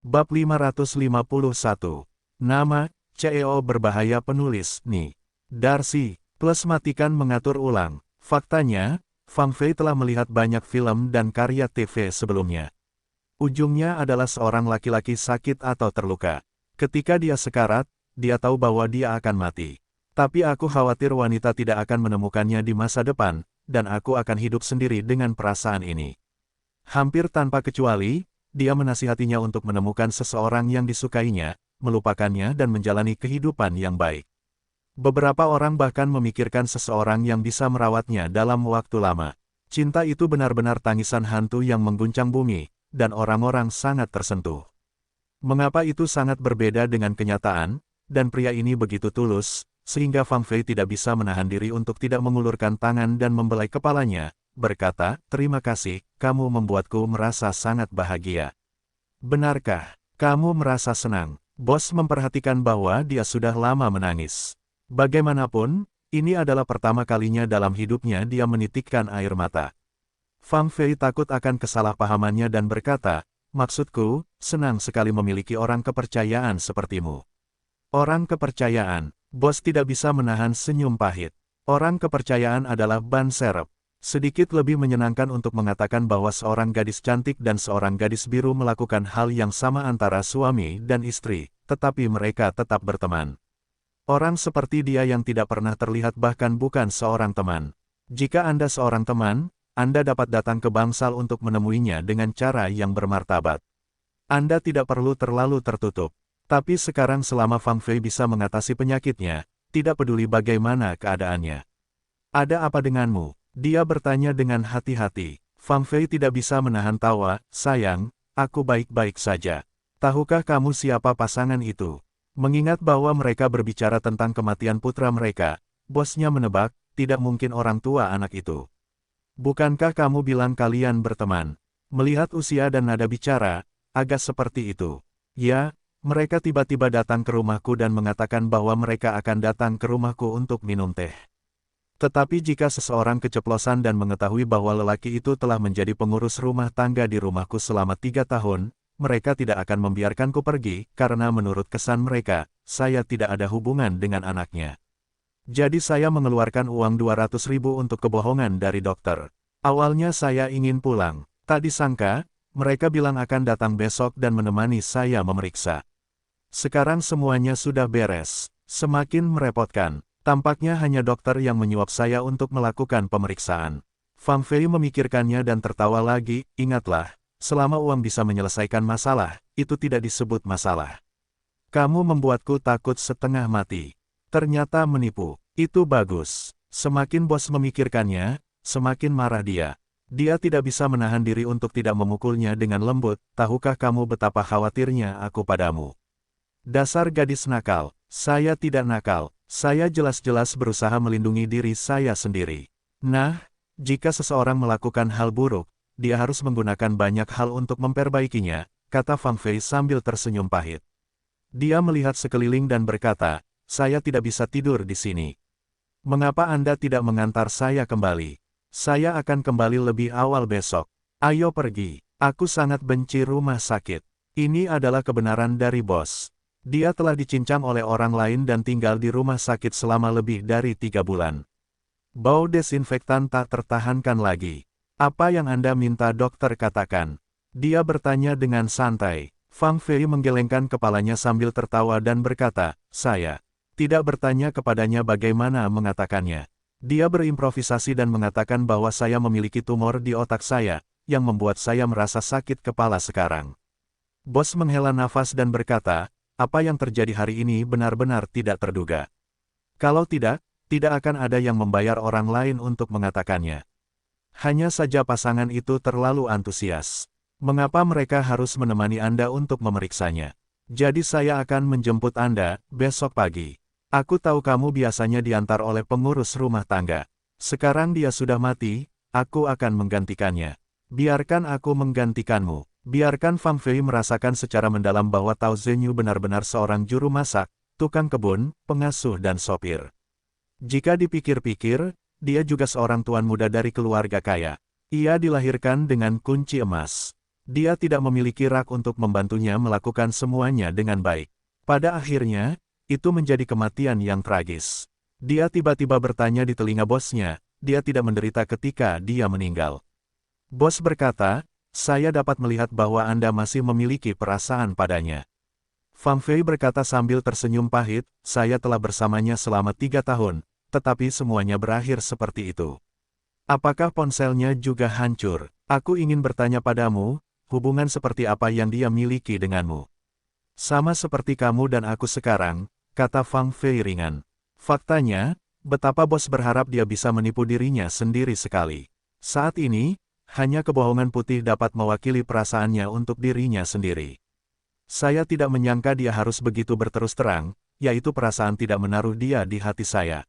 Bab 551. Nama, CEO berbahaya penulis, Ni. Darcy, plus matikan mengatur ulang. Faktanya, Fang Fei telah melihat banyak film dan karya TV sebelumnya. Ujungnya adalah seorang laki-laki sakit atau terluka. Ketika dia sekarat, dia tahu bahwa dia akan mati. Tapi aku khawatir wanita tidak akan menemukannya di masa depan, dan aku akan hidup sendiri dengan perasaan ini. Hampir tanpa kecuali, dia menasihatinya untuk menemukan seseorang yang disukainya, melupakannya dan menjalani kehidupan yang baik. Beberapa orang bahkan memikirkan seseorang yang bisa merawatnya dalam waktu lama. Cinta itu benar-benar tangisan hantu yang mengguncang bumi, dan orang-orang sangat tersentuh. Mengapa itu sangat berbeda dengan kenyataan, dan pria ini begitu tulus, sehingga Fang Fei tidak bisa menahan diri untuk tidak mengulurkan tangan dan membelai kepalanya, berkata, "Terima kasih, kamu membuatku merasa sangat bahagia." "Benarkah? Kamu merasa senang?" Bos memperhatikan bahwa dia sudah lama menangis. Bagaimanapun, ini adalah pertama kalinya dalam hidupnya dia menitikkan air mata. Fang Fei takut akan kesalahpahamannya dan berkata, "Maksudku, senang sekali memiliki orang kepercayaan sepertimu." Orang kepercayaan, bos tidak bisa menahan senyum pahit. Orang kepercayaan adalah ban serep. Sedikit lebih menyenangkan untuk mengatakan bahwa seorang gadis cantik dan seorang gadis biru melakukan hal yang sama antara suami dan istri, tetapi mereka tetap berteman. Orang seperti dia yang tidak pernah terlihat bahkan bukan seorang teman. Jika Anda seorang teman, Anda dapat datang ke bangsal untuk menemuinya dengan cara yang bermartabat. Anda tidak perlu terlalu tertutup. Tapi sekarang selama Fang Fei bisa mengatasi penyakitnya, tidak peduli bagaimana keadaannya. "Ada apa denganmu?" Dia bertanya dengan hati-hati. Fang Fei tidak bisa menahan tawa, "Sayang, aku baik-baik saja. Tahukah kamu siapa pasangan itu?" Mengingat bahwa mereka berbicara tentang kematian putra mereka, bosnya menebak, tidak mungkin orang tua anak itu. "Bukankah kamu bilang kalian berteman?" Melihat usia dan nada bicara, agak seperti itu. "Ya, mereka tiba-tiba datang ke rumahku dan mengatakan bahwa mereka akan datang ke rumahku untuk minum teh. Tetapi jika seseorang keceplosan dan mengetahui bahwa lelaki itu telah menjadi pengurus rumah tangga di rumahku selama 3 tahun, mereka tidak akan membiarkanku pergi, karena menurut kesan mereka, saya tidak ada hubungan dengan anaknya. Jadi saya mengeluarkan uang 200.000 untuk kebohongan dari dokter. Awalnya saya ingin pulang. Tak disangka, mereka bilang akan datang besok dan menemani saya memeriksa. Sekarang semuanya sudah beres. Semakin merepotkan. Tampaknya hanya dokter yang menyuap saya untuk melakukan pemeriksaan." Fang Fei memikirkannya dan tertawa lagi, "Ingatlah, selama uang bisa menyelesaikan masalah, itu tidak disebut masalah. Kamu membuatku takut setengah mati. Ternyata menipu. Itu bagus." Semakin bos memikirkannya, semakin marah dia. Dia tidak bisa menahan diri untuk tidak memukulnya dengan lembut. "Tahukah kamu betapa khawatirnya aku padamu? Dasar gadis nakal." "Saya tidak nakal. Saya jelas-jelas berusaha melindungi diri saya sendiri." "Nah, jika seseorang melakukan hal buruk, dia harus menggunakan banyak hal untuk memperbaikinya," kata Fang Fei sambil tersenyum pahit. Dia melihat sekeliling dan berkata, "Saya tidak bisa tidur di sini. Mengapa Anda tidak mengantar saya kembali? Saya akan kembali lebih awal besok. Ayo pergi. Aku sangat benci rumah sakit." Ini adalah kebenaran dari bos. Dia telah dicincang oleh orang lain dan tinggal di rumah sakit selama lebih dari 3 bulan. Bau desinfektan tak tertahankan lagi. "Apa yang Anda minta dokter katakan?" Dia bertanya dengan santai. Fang Fei menggelengkan kepalanya sambil tertawa dan berkata, "Saya tidak bertanya kepadanya bagaimana mengatakannya. Dia berimprovisasi dan mengatakan bahwa saya memiliki tumor di otak saya, yang membuat saya merasa sakit kepala sekarang." Bos menghela nafas dan berkata, "Apa yang terjadi hari ini benar-benar tidak terduga. Kalau tidak, tidak akan ada yang membayar orang lain untuk mengatakannya. Hanya saja pasangan itu terlalu antusias. Mengapa mereka harus menemani Anda untuk memeriksanya? Jadi saya akan menjemput Anda besok pagi. Aku tahu kamu biasanya diantar oleh pengurus rumah tangga. Sekarang dia sudah mati, aku akan menggantikannya. Biarkan aku menggantikanmu." Biarkan Fang Fei merasakan secara mendalam bahwa Tao Zhenyu benar-benar seorang juru masak, tukang kebun, pengasuh dan sopir. Jika dipikir-pikir, dia juga seorang tuan muda dari keluarga kaya. Ia dilahirkan dengan kunci emas. Dia tidak memiliki rak untuk membantunya melakukan semuanya dengan baik. Pada akhirnya, itu menjadi kematian yang tragis. Dia tiba-tiba bertanya di telinga bosnya, dia tidak menderita ketika dia meninggal. Bos berkata, saya dapat melihat bahwa Anda masih memiliki perasaan padanya. Fang Fei berkata sambil tersenyum pahit, saya telah bersamanya selama 3 tahun, tetapi semuanya berakhir seperti itu. Apakah ponselnya juga hancur? Aku ingin bertanya padamu, hubungan seperti apa yang dia miliki denganmu? Sama seperti kamu dan aku sekarang, kata Fang Fei ringan. Faktanya, betapa bos berharap dia bisa menipu dirinya sendiri sekali. Saat ini, hanya kebohongan putih dapat mewakili perasaannya untuk dirinya sendiri. Saya tidak menyangka dia harus begitu berterus terang, yaitu perasaan tidak menaruh dia di hati saya.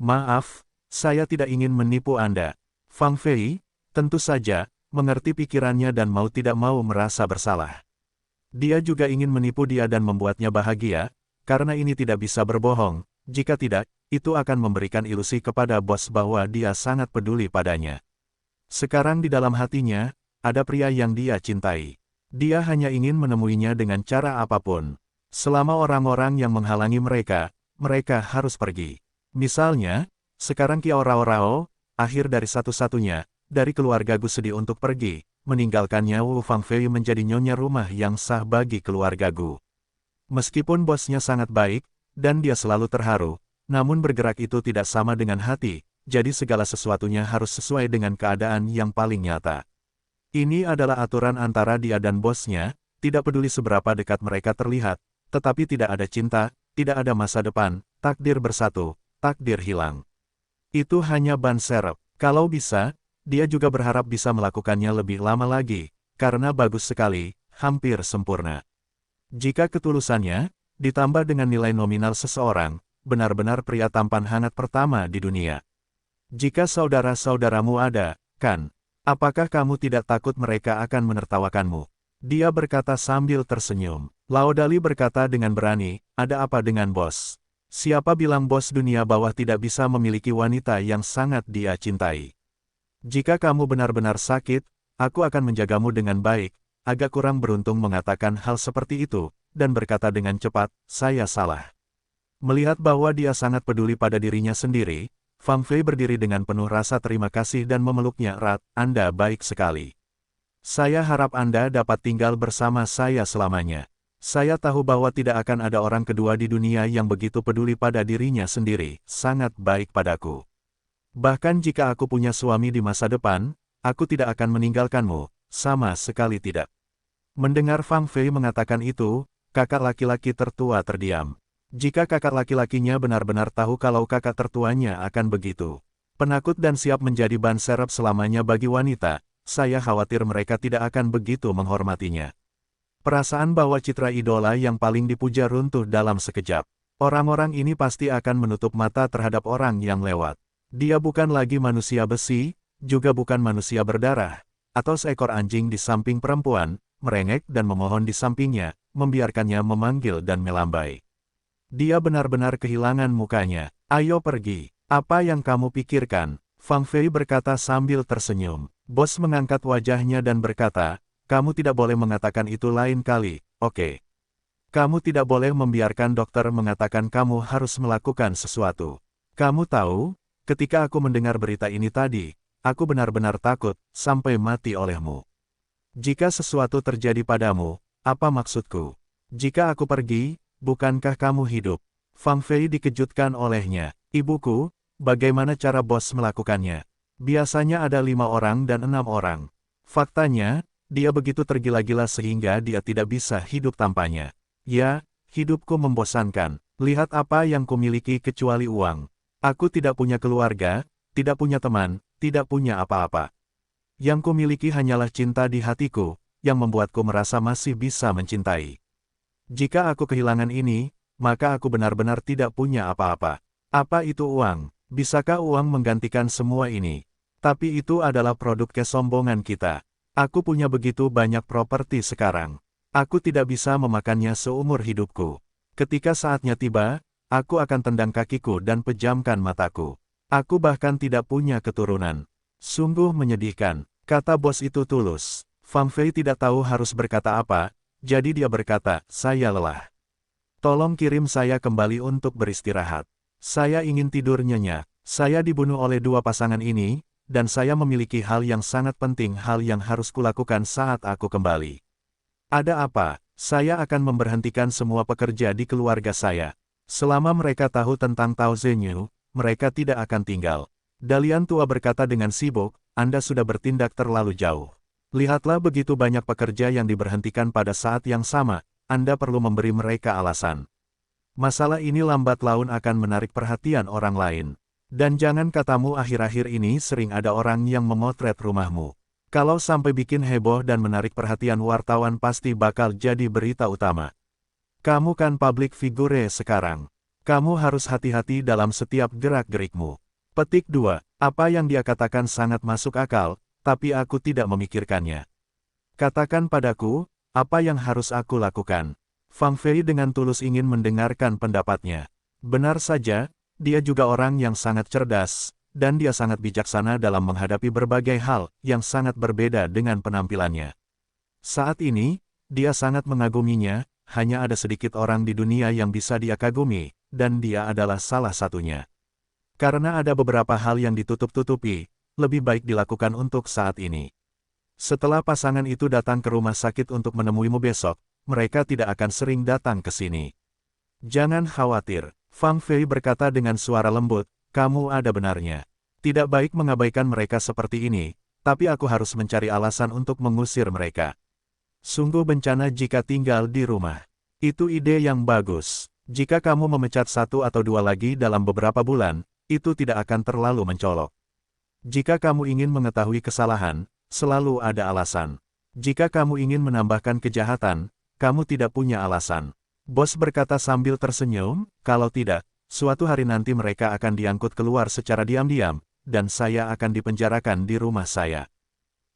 Maaf, saya tidak ingin menipu Anda. Fang Fei, tentu saja, mengerti pikirannya dan mau tidak mau merasa bersalah. Dia juga ingin menipu dia dan membuatnya bahagia, karena ini tidak bisa berbohong, jika tidak, itu akan memberikan ilusi kepada bos bahwa dia sangat peduli padanya. Sekarang di dalam hatinya, ada pria yang dia cintai. Dia hanya ingin menemuinya dengan cara apapun. Selama orang-orang yang menghalangi mereka, mereka harus pergi. Misalnya, sekarang Kiao Rao Rao, akhir dari satu-satunya, dari keluarga Gu sedih untuk pergi, meninggalkannya Wu Fangfei menjadi nyonya rumah yang sah bagi keluarga Gu. Meskipun bosnya sangat baik, dan dia selalu terharu, namun bergerak itu tidak sama dengan hati, jadi segala sesuatunya harus sesuai dengan keadaan yang paling nyata. Ini adalah aturan antara dia dan bosnya, tidak peduli seberapa dekat mereka terlihat, tetapi tidak ada cinta, tidak ada masa depan, takdir bersatu, takdir hilang. Itu hanya ban serep. Kalau bisa, dia juga berharap bisa melakukannya lebih lama lagi, karena bagus sekali, hampir sempurna. Jika ketulusannya, ditambah dengan nilai nominal seseorang, benar-benar pria tampan hangat pertama di dunia. Jika saudara-saudaramu ada, kan? Apakah kamu tidak takut mereka akan menertawakanmu? Dia berkata sambil tersenyum. Laodali berkata dengan berani, ada apa dengan bos? Siapa bilang bos dunia bawah tidak bisa memiliki wanita yang sangat dia cintai? Jika kamu benar-benar sakit, aku akan menjagamu dengan baik. Agak kurang beruntung mengatakan hal seperti itu, dan berkata dengan cepat, saya salah. Melihat bahwa dia sangat peduli pada dirinya sendiri, Fang Fei berdiri dengan penuh rasa terima kasih dan memeluknya erat, Anda baik sekali. Saya harap Anda dapat tinggal bersama saya selamanya. Saya tahu bahwa tidak akan ada orang kedua di dunia yang begitu peduli pada dirinya sendiri, sangat baik padaku. Bahkan jika aku punya suami di masa depan, aku tidak akan meninggalkanmu, sama sekali tidak. Mendengar Fang Fei mengatakan itu, kakak laki-laki tertua terdiam. Jika kakak laki-lakinya benar-benar tahu kalau kakak tertuanya akan begitu penakut dan siap menjadi ban serep selamanya bagi wanita, saya khawatir mereka tidak akan begitu menghormatinya. Perasaan bahwa citra idola yang paling dipuja runtuh dalam sekejap. Orang-orang ini pasti akan menutup mata terhadap orang yang lewat. Dia bukan lagi manusia besi, juga bukan manusia berdarah, atau seekor anjing di samping perempuan, merengek dan memohon di sampingnya, membiarkannya memanggil dan melambai. Dia benar-benar kehilangan mukanya. Ayo pergi. Apa yang kamu pikirkan? Fang Fei berkata sambil tersenyum. Bos mengangkat wajahnya dan berkata, kamu tidak boleh mengatakan itu lain kali, oke? Kamu tidak boleh membiarkan dokter mengatakan kamu harus melakukan sesuatu. Kamu tahu, ketika aku mendengar berita ini tadi, aku benar-benar takut, sampai mati olehmu. Jika sesuatu terjadi padamu, apa maksudku? Jika aku pergi, bukankah kamu hidup? Fang Fei dikejutkan olehnya. Ibuku, bagaimana cara bos melakukannya? Biasanya ada 5 orang dan 6 orang. Faktanya, dia begitu tergila-gila sehingga dia tidak bisa hidup tanpanya. Ya, hidupku membosankan. Lihat apa yang kumiliki kecuali uang. Aku tidak punya keluarga, tidak punya teman, tidak punya apa-apa. Yang kumiliki hanyalah cinta di hatiku, yang membuatku merasa masih bisa mencintai. Jika aku kehilangan ini, maka aku benar-benar tidak punya apa-apa. Apa itu uang? Bisakah uang menggantikan semua ini? Tapi itu adalah produk kesombongan kita. Aku punya begitu banyak properti sekarang. Aku tidak bisa memakannya seumur hidupku. Ketika saatnya tiba, aku akan tendang kakiku dan pejamkan mataku. Aku bahkan tidak punya keturunan. Sungguh menyedihkan, kata bos itu tulus. Fang Fei tidak tahu harus berkata apa, jadi dia berkata, saya lelah. Tolong kirim saya kembali untuk beristirahat. Saya ingin tidur nyenyak. Saya dibunuh oleh dua pasangan ini, dan saya memiliki hal yang sangat penting, hal yang harus kulakukan saat aku kembali. Ada apa? Saya akan memberhentikan semua pekerja di keluarga saya. Selama mereka tahu tentang Tao Zhenyu, mereka tidak akan tinggal. Dalian tua berkata dengan sibuk, Anda sudah bertindak terlalu jauh. Lihatlah begitu banyak pekerja yang diberhentikan pada saat yang sama, Anda perlu memberi mereka alasan. Masalah ini lambat laun akan menarik perhatian orang lain. Dan jangan katamu akhir-akhir ini sering ada orang yang memotret rumahmu. Kalau sampai bikin heboh dan menarik perhatian wartawan pasti bakal jadi berita utama. Kamu kan public figure sekarang. Kamu harus hati-hati dalam setiap gerak-gerikmu. Petik 2. Apa yang dia katakan sangat masuk akal, tapi aku tidak memikirkannya. Katakan padaku, apa yang harus aku lakukan? Fang Fei dengan tulus ingin mendengarkan pendapatnya. Benar saja, dia juga orang yang sangat cerdas, dan dia sangat bijaksana dalam menghadapi berbagai hal yang sangat berbeda dengan penampilannya. Saat ini, dia sangat mengaguminya, hanya ada sedikit orang di dunia yang bisa dia kagumi, dan dia adalah salah satunya. Karena ada beberapa hal yang ditutup-tutupi, lebih baik dilakukan untuk saat ini. Setelah pasangan itu datang ke rumah sakit untuk menemuimu besok, mereka tidak akan sering datang ke sini. Jangan khawatir. Fang Fei berkata dengan suara lembut, kamu ada benarnya. Tidak baik mengabaikan mereka seperti ini, tapi aku harus mencari alasan untuk mengusir mereka. Sungguh bencana jika tinggal di rumah. Itu ide yang bagus. Jika kamu memecat satu atau dua lagi dalam beberapa bulan, itu tidak akan terlalu mencolok. Jika kamu ingin mengetahui kesalahan, selalu ada alasan. Jika kamu ingin menambahkan kejahatan, kamu tidak punya alasan. Bos berkata sambil tersenyum, kalau tidak, suatu hari nanti mereka akan diangkut keluar secara diam-diam, dan saya akan dipenjarakan di rumah saya.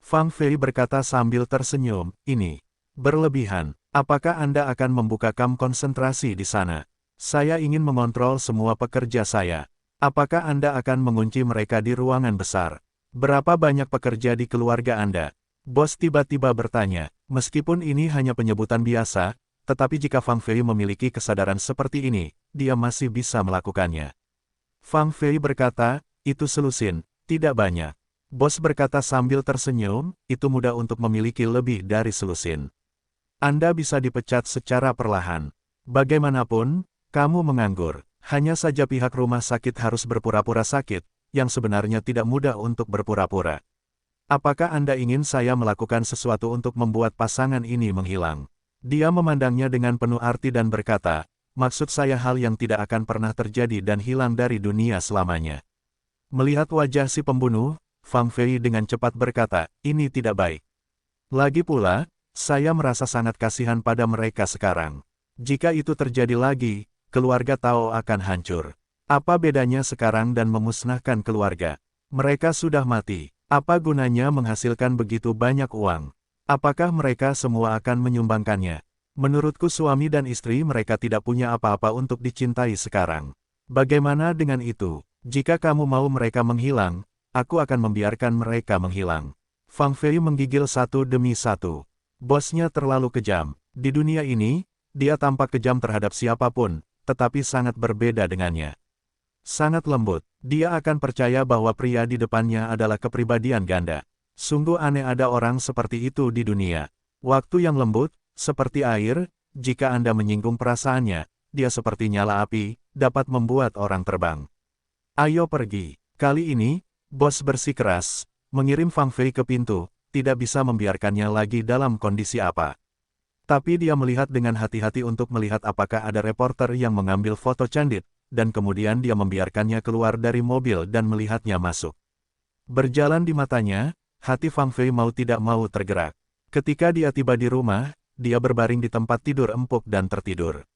Fang Fei berkata sambil tersenyum, ini berlebihan. Apakah Anda akan membuka kamp konsentrasi di sana? Saya ingin mengontrol semua pekerja saya. Apakah Anda akan mengunci mereka di ruangan besar? Berapa banyak pekerja di keluarga Anda? Bos tiba-tiba bertanya, meskipun ini hanya penyebutan biasa, tetapi jika Fang Fei memiliki kesadaran seperti ini, dia masih bisa melakukannya. Fang Fei berkata, itu selusin, tidak banyak. Bos berkata sambil tersenyum, itu mudah untuk memiliki lebih dari selusin. Anda bisa dipecat secara perlahan. Bagaimanapun, kamu menganggur. Hanya saja pihak rumah sakit harus berpura-pura sakit, yang sebenarnya tidak mudah untuk berpura-pura. Apakah Anda ingin saya melakukan sesuatu untuk membuat pasangan ini menghilang? Dia memandangnya dengan penuh arti dan berkata, maksud saya hal yang tidak akan pernah terjadi dan hilang dari dunia selamanya. Melihat wajah si pembunuh, Fang Fei dengan cepat berkata, ini tidak baik. Lagi pula, saya merasa sangat kasihan pada mereka sekarang. Jika itu terjadi lagi, keluarga Tao akan hancur. Apa bedanya sekarang dan memusnahkan keluarga? Mereka sudah mati. Apa gunanya menghasilkan begitu banyak uang? Apakah mereka semua akan menyumbangkannya? Menurutku suami dan istri mereka tidak punya apa-apa untuk dicintai sekarang. Bagaimana dengan itu? Jika kamu mau mereka menghilang, aku akan membiarkan mereka menghilang. Fang Fei menggigil satu demi satu. Bosnya terlalu kejam. Di dunia ini, dia tampak kejam terhadap siapapun, tetapi sangat berbeda dengannya. Sangat lembut, dia akan percaya bahwa pria di depannya adalah kepribadian ganda. Sungguh aneh ada orang seperti itu di dunia. Waktu yang lembut, seperti air, jika Anda menyinggung perasaannya, dia seperti nyala api, dapat membuat orang terbang. Ayo pergi. Kali ini, bos bersikeras, mengirim Fang Fei ke pintu, tidak bisa membiarkannya lagi dalam kondisi apa. Tapi dia melihat dengan hati-hati untuk melihat apakah ada reporter yang mengambil foto candid, dan kemudian dia membiarkannya keluar dari mobil dan melihatnya masuk. Berjalan di matanya, hati Fang Fei mau tidak mau tergerak. Ketika dia tiba di rumah, dia berbaring di tempat tidur empuk dan tertidur.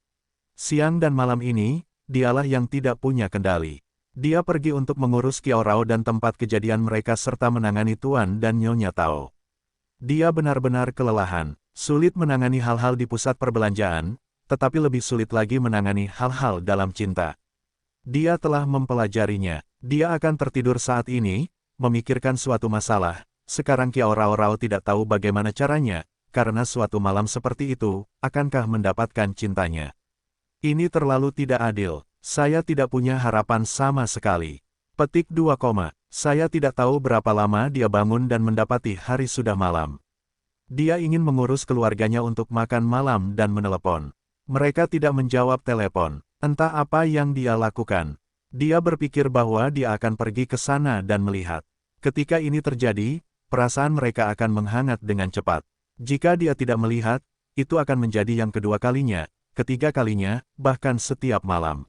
Siang dan malam ini, dialah yang tidak punya kendali. Dia pergi untuk mengurus Kiao Rao dan tempat kejadian mereka serta menangani Tuan dan Nyonya Tao. Dia benar-benar kelelahan, sulit menangani hal-hal di pusat perbelanjaan, tetapi lebih sulit lagi menangani hal-hal dalam cinta. Dia telah mempelajarinya. Dia akan tertidur saat ini, memikirkan suatu masalah, sekarang Kiao Rao Rao tidak tahu bagaimana caranya, karena suatu malam seperti itu, akankah mendapatkan cintanya. Ini terlalu tidak adil, saya tidak punya harapan sama sekali. Petik 2, saya tidak tahu berapa lama dia bangun dan mendapati hari sudah malam. Dia ingin mengurus keluarganya untuk makan malam dan menelepon. Mereka tidak menjawab telepon, entah apa yang dia lakukan. Dia berpikir bahwa dia akan pergi ke sana dan melihat. Ketika ini terjadi, perasaan mereka akan menghangat dengan cepat. Jika dia tidak melihat, itu akan menjadi yang kedua kalinya, ketiga kalinya, bahkan setiap malam.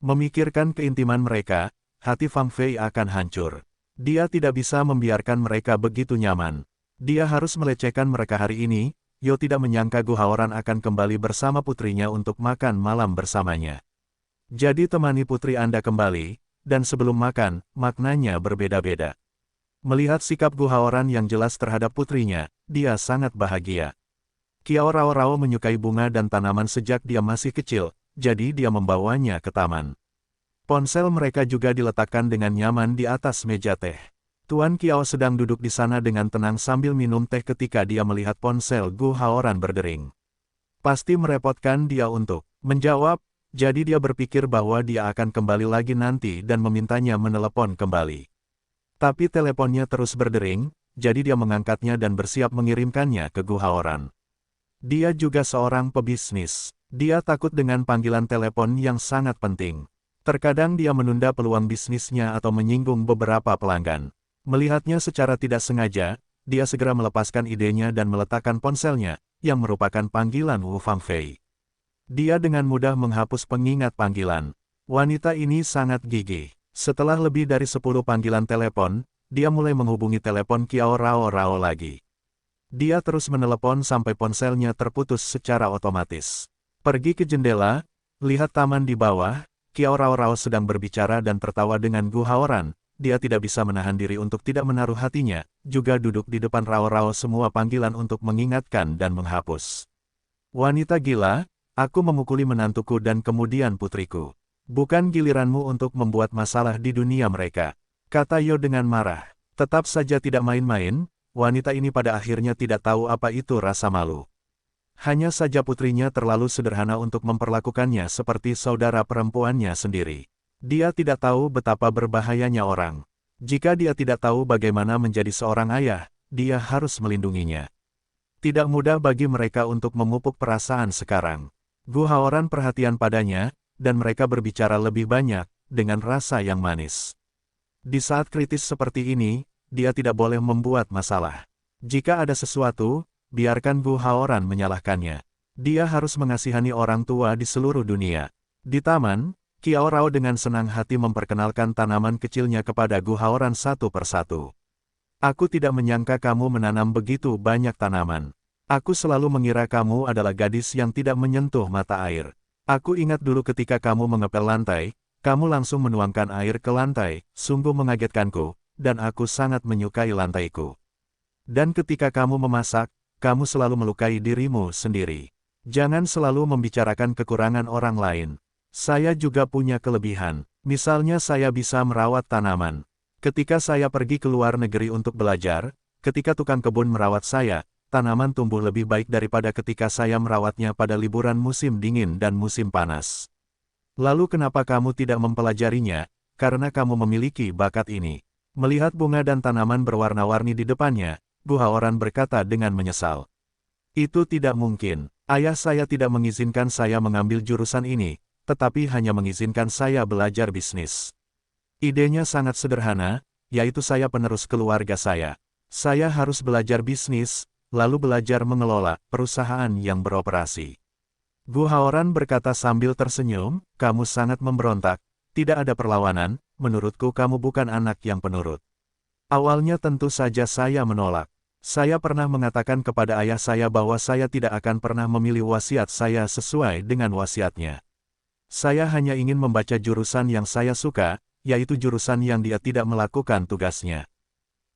Memikirkan keintiman mereka, hati Fang Fei akan hancur. Dia tidak bisa membiarkan mereka begitu nyaman. Dia harus melecehkan mereka hari ini. Yo tidak menyangka Gu Haoran akan kembali bersama putrinya untuk makan malam bersamanya. Jadi temani putri Anda kembali, dan sebelum makan, maknanya berbeda-beda. Melihat sikap Gu Haoran yang jelas terhadap putrinya, dia sangat bahagia. Kiao Rao Rao menyukai bunga dan tanaman sejak dia masih kecil, jadi dia membawanya ke taman. Ponsel mereka juga diletakkan dengan nyaman di atas meja teh. Tuan Kiao sedang duduk di sana dengan tenang sambil minum teh ketika dia melihat ponsel Gu Haoran berdering. Pasti merepotkan dia untuk menjawab, jadi dia berpikir bahwa dia akan kembali lagi nanti dan memintanya menelepon kembali. Tapi teleponnya terus berdering, jadi dia mengangkatnya dan bersiap mengirimkannya ke Gu Haoran. Dia juga seorang pebisnis. Dia takut dengan panggilan telepon yang sangat penting. Terkadang dia menunda peluang bisnisnya atau menyinggung beberapa pelanggan. Melihatnya secara tidak sengaja, dia segera melepaskan idenya dan meletakkan ponselnya, yang merupakan panggilan Wu Fangfei. Dia dengan mudah menghapus pengingat panggilan. Wanita ini sangat gigih. Setelah lebih dari 10 panggilan telepon, dia mulai menghubungi telepon Kiao Rao Rao lagi. Dia terus menelepon sampai ponselnya terputus secara otomatis. Pergi ke jendela, lihat taman di bawah, Kiao Rao Rao sedang berbicara dan tertawa dengan Gu Haoran. Dia tidak bisa menahan diri untuk tidak menaruh hatinya, juga duduk di depan Rao Rao semua panggilan untuk mengingatkan dan menghapus. Wanita gila, aku memukuli menantuku dan kemudian putriku. Bukan giliranmu untuk membuat masalah di dunia mereka, kata Yo dengan marah. Tetap saja tidak main-main, wanita ini pada akhirnya tidak tahu apa itu rasa malu. Hanya saja putrinya terlalu sederhana untuk memperlakukannya seperti saudara perempuannya sendiri. Dia tidak tahu betapa berbahayanya orang. Jika dia tidak tahu bagaimana menjadi seorang ayah, dia harus melindunginya. Tidak mudah bagi mereka untuk memupuk perasaan sekarang. Gu Haoran perhatian padanya, dan mereka berbicara lebih banyak, dengan rasa yang manis. Di saat kritis seperti ini, dia tidak boleh membuat masalah. Jika ada sesuatu, biarkan Gu Haoran menyalahkannya. Dia harus mengasihani orang tua di seluruh dunia. Di taman, Kiao Rao dengan senang hati memperkenalkan tanaman kecilnya kepada Gu Haoran satu persatu. Aku tidak menyangka kamu menanam begitu banyak tanaman. Aku selalu mengira kamu adalah gadis yang tidak menyentuh mata air. Aku ingat dulu ketika kamu mengepel lantai, kamu langsung menuangkan air ke lantai, sungguh mengagetkanku, dan aku sangat menyukai lantaiku. Dan ketika kamu memasak, kamu selalu melukai dirimu sendiri. Jangan selalu membicarakan kekurangan orang lain. Saya juga punya kelebihan, misalnya saya bisa merawat tanaman. Ketika saya pergi ke luar negeri untuk belajar, ketika tukang kebun merawat saya, tanaman tumbuh lebih baik daripada ketika saya merawatnya pada liburan musim dingin dan musim panas. Lalu kenapa kamu tidak mempelajarinya? Karena kamu memiliki bakat ini. Melihat bunga dan tanaman berwarna-warni di depannya, Gu Haoran berkata dengan menyesal. Itu tidak mungkin, ayah saya tidak mengizinkan saya mengambil jurusan ini, tetapi hanya mengizinkan saya belajar bisnis. Idenya sangat sederhana, yaitu saya penerus keluarga saya. Saya harus belajar bisnis, lalu belajar mengelola perusahaan yang beroperasi. Gu Haoran berkata sambil tersenyum, kamu sangat memberontak, tidak ada perlawanan, menurutku kamu bukan anak yang penurut. Awalnya tentu saja saya menolak. Saya pernah mengatakan kepada ayah saya bahwa saya tidak akan pernah memilih wasiat saya sesuai dengan wasiatnya. Saya hanya ingin membaca jurusan yang saya suka, yaitu jurusan yang dia tidak melakukan tugasnya.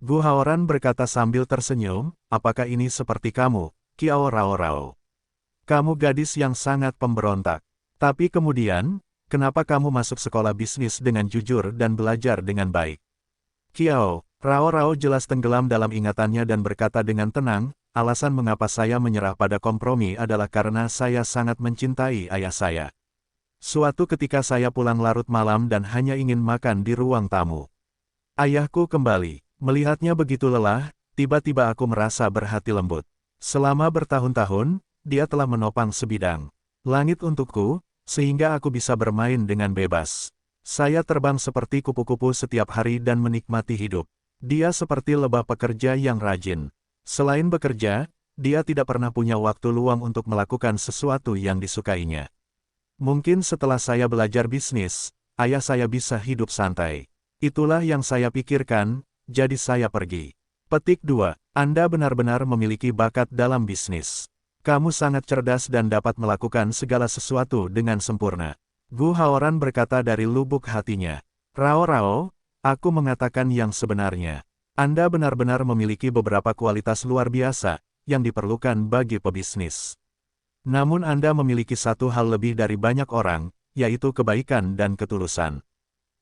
Gu Haoran berkata sambil tersenyum, apakah ini seperti kamu, Kiao Rao Rao? Kamu gadis yang sangat pemberontak. Tapi kemudian, kenapa kamu masuk sekolah bisnis dengan jujur dan belajar dengan baik? Kiao, Rao jelas tenggelam dalam ingatannya dan berkata dengan tenang, alasan mengapa saya menyerah pada kompromi adalah karena saya sangat mencintai ayah saya. Suatu ketika saya pulang larut malam dan hanya ingin makan di ruang tamu. Ayahku kembali. Melihatnya begitu lelah, tiba-tiba aku merasa berhati lembut. Selama bertahun-tahun, dia telah menopang sebidang langit untukku, sehingga aku bisa bermain dengan bebas. Saya terbang seperti kupu-kupu setiap hari dan menikmati hidup. Dia seperti lebah pekerja yang rajin. Selain bekerja, dia tidak pernah punya waktu luang untuk melakukan sesuatu yang disukainya. Mungkin setelah saya belajar bisnis, ayah saya bisa hidup santai. Itulah yang saya pikirkan, jadi saya pergi. Petik 2. Anda benar-benar memiliki bakat dalam bisnis. Kamu sangat cerdas dan dapat melakukan segala sesuatu dengan sempurna. Gu Haoran berkata dari lubuk hatinya. Rao, aku mengatakan yang sebenarnya. Anda benar-benar memiliki beberapa kualitas luar biasa, yang diperlukan bagi pebisnis. Namun Anda memiliki satu hal lebih dari banyak orang, yaitu kebaikan dan ketulusan.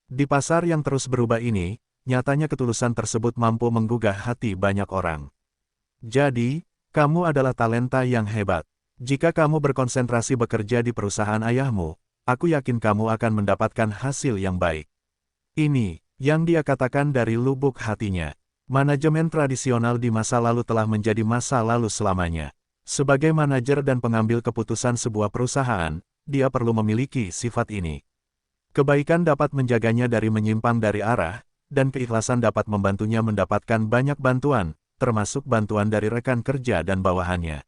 Di pasar yang terus berubah ini, nyatanya ketulusan tersebut mampu menggugah hati banyak orang. Jadi, kamu adalah talenta yang hebat. Jika kamu berkonsentrasi bekerja di perusahaan ayahmu, aku yakin kamu akan mendapatkan hasil yang baik. Ini, yang dia katakan dari lubuk hatinya. Manajemen tradisional di masa lalu telah menjadi masa lalu selamanya. Sebagai manajer dan pengambil keputusan sebuah perusahaan, dia perlu memiliki sifat ini. Kebaikan dapat menjaganya dari menyimpang dari arah, dan keikhlasan dapat membantunya mendapatkan banyak bantuan, termasuk bantuan dari rekan kerja dan bawahannya.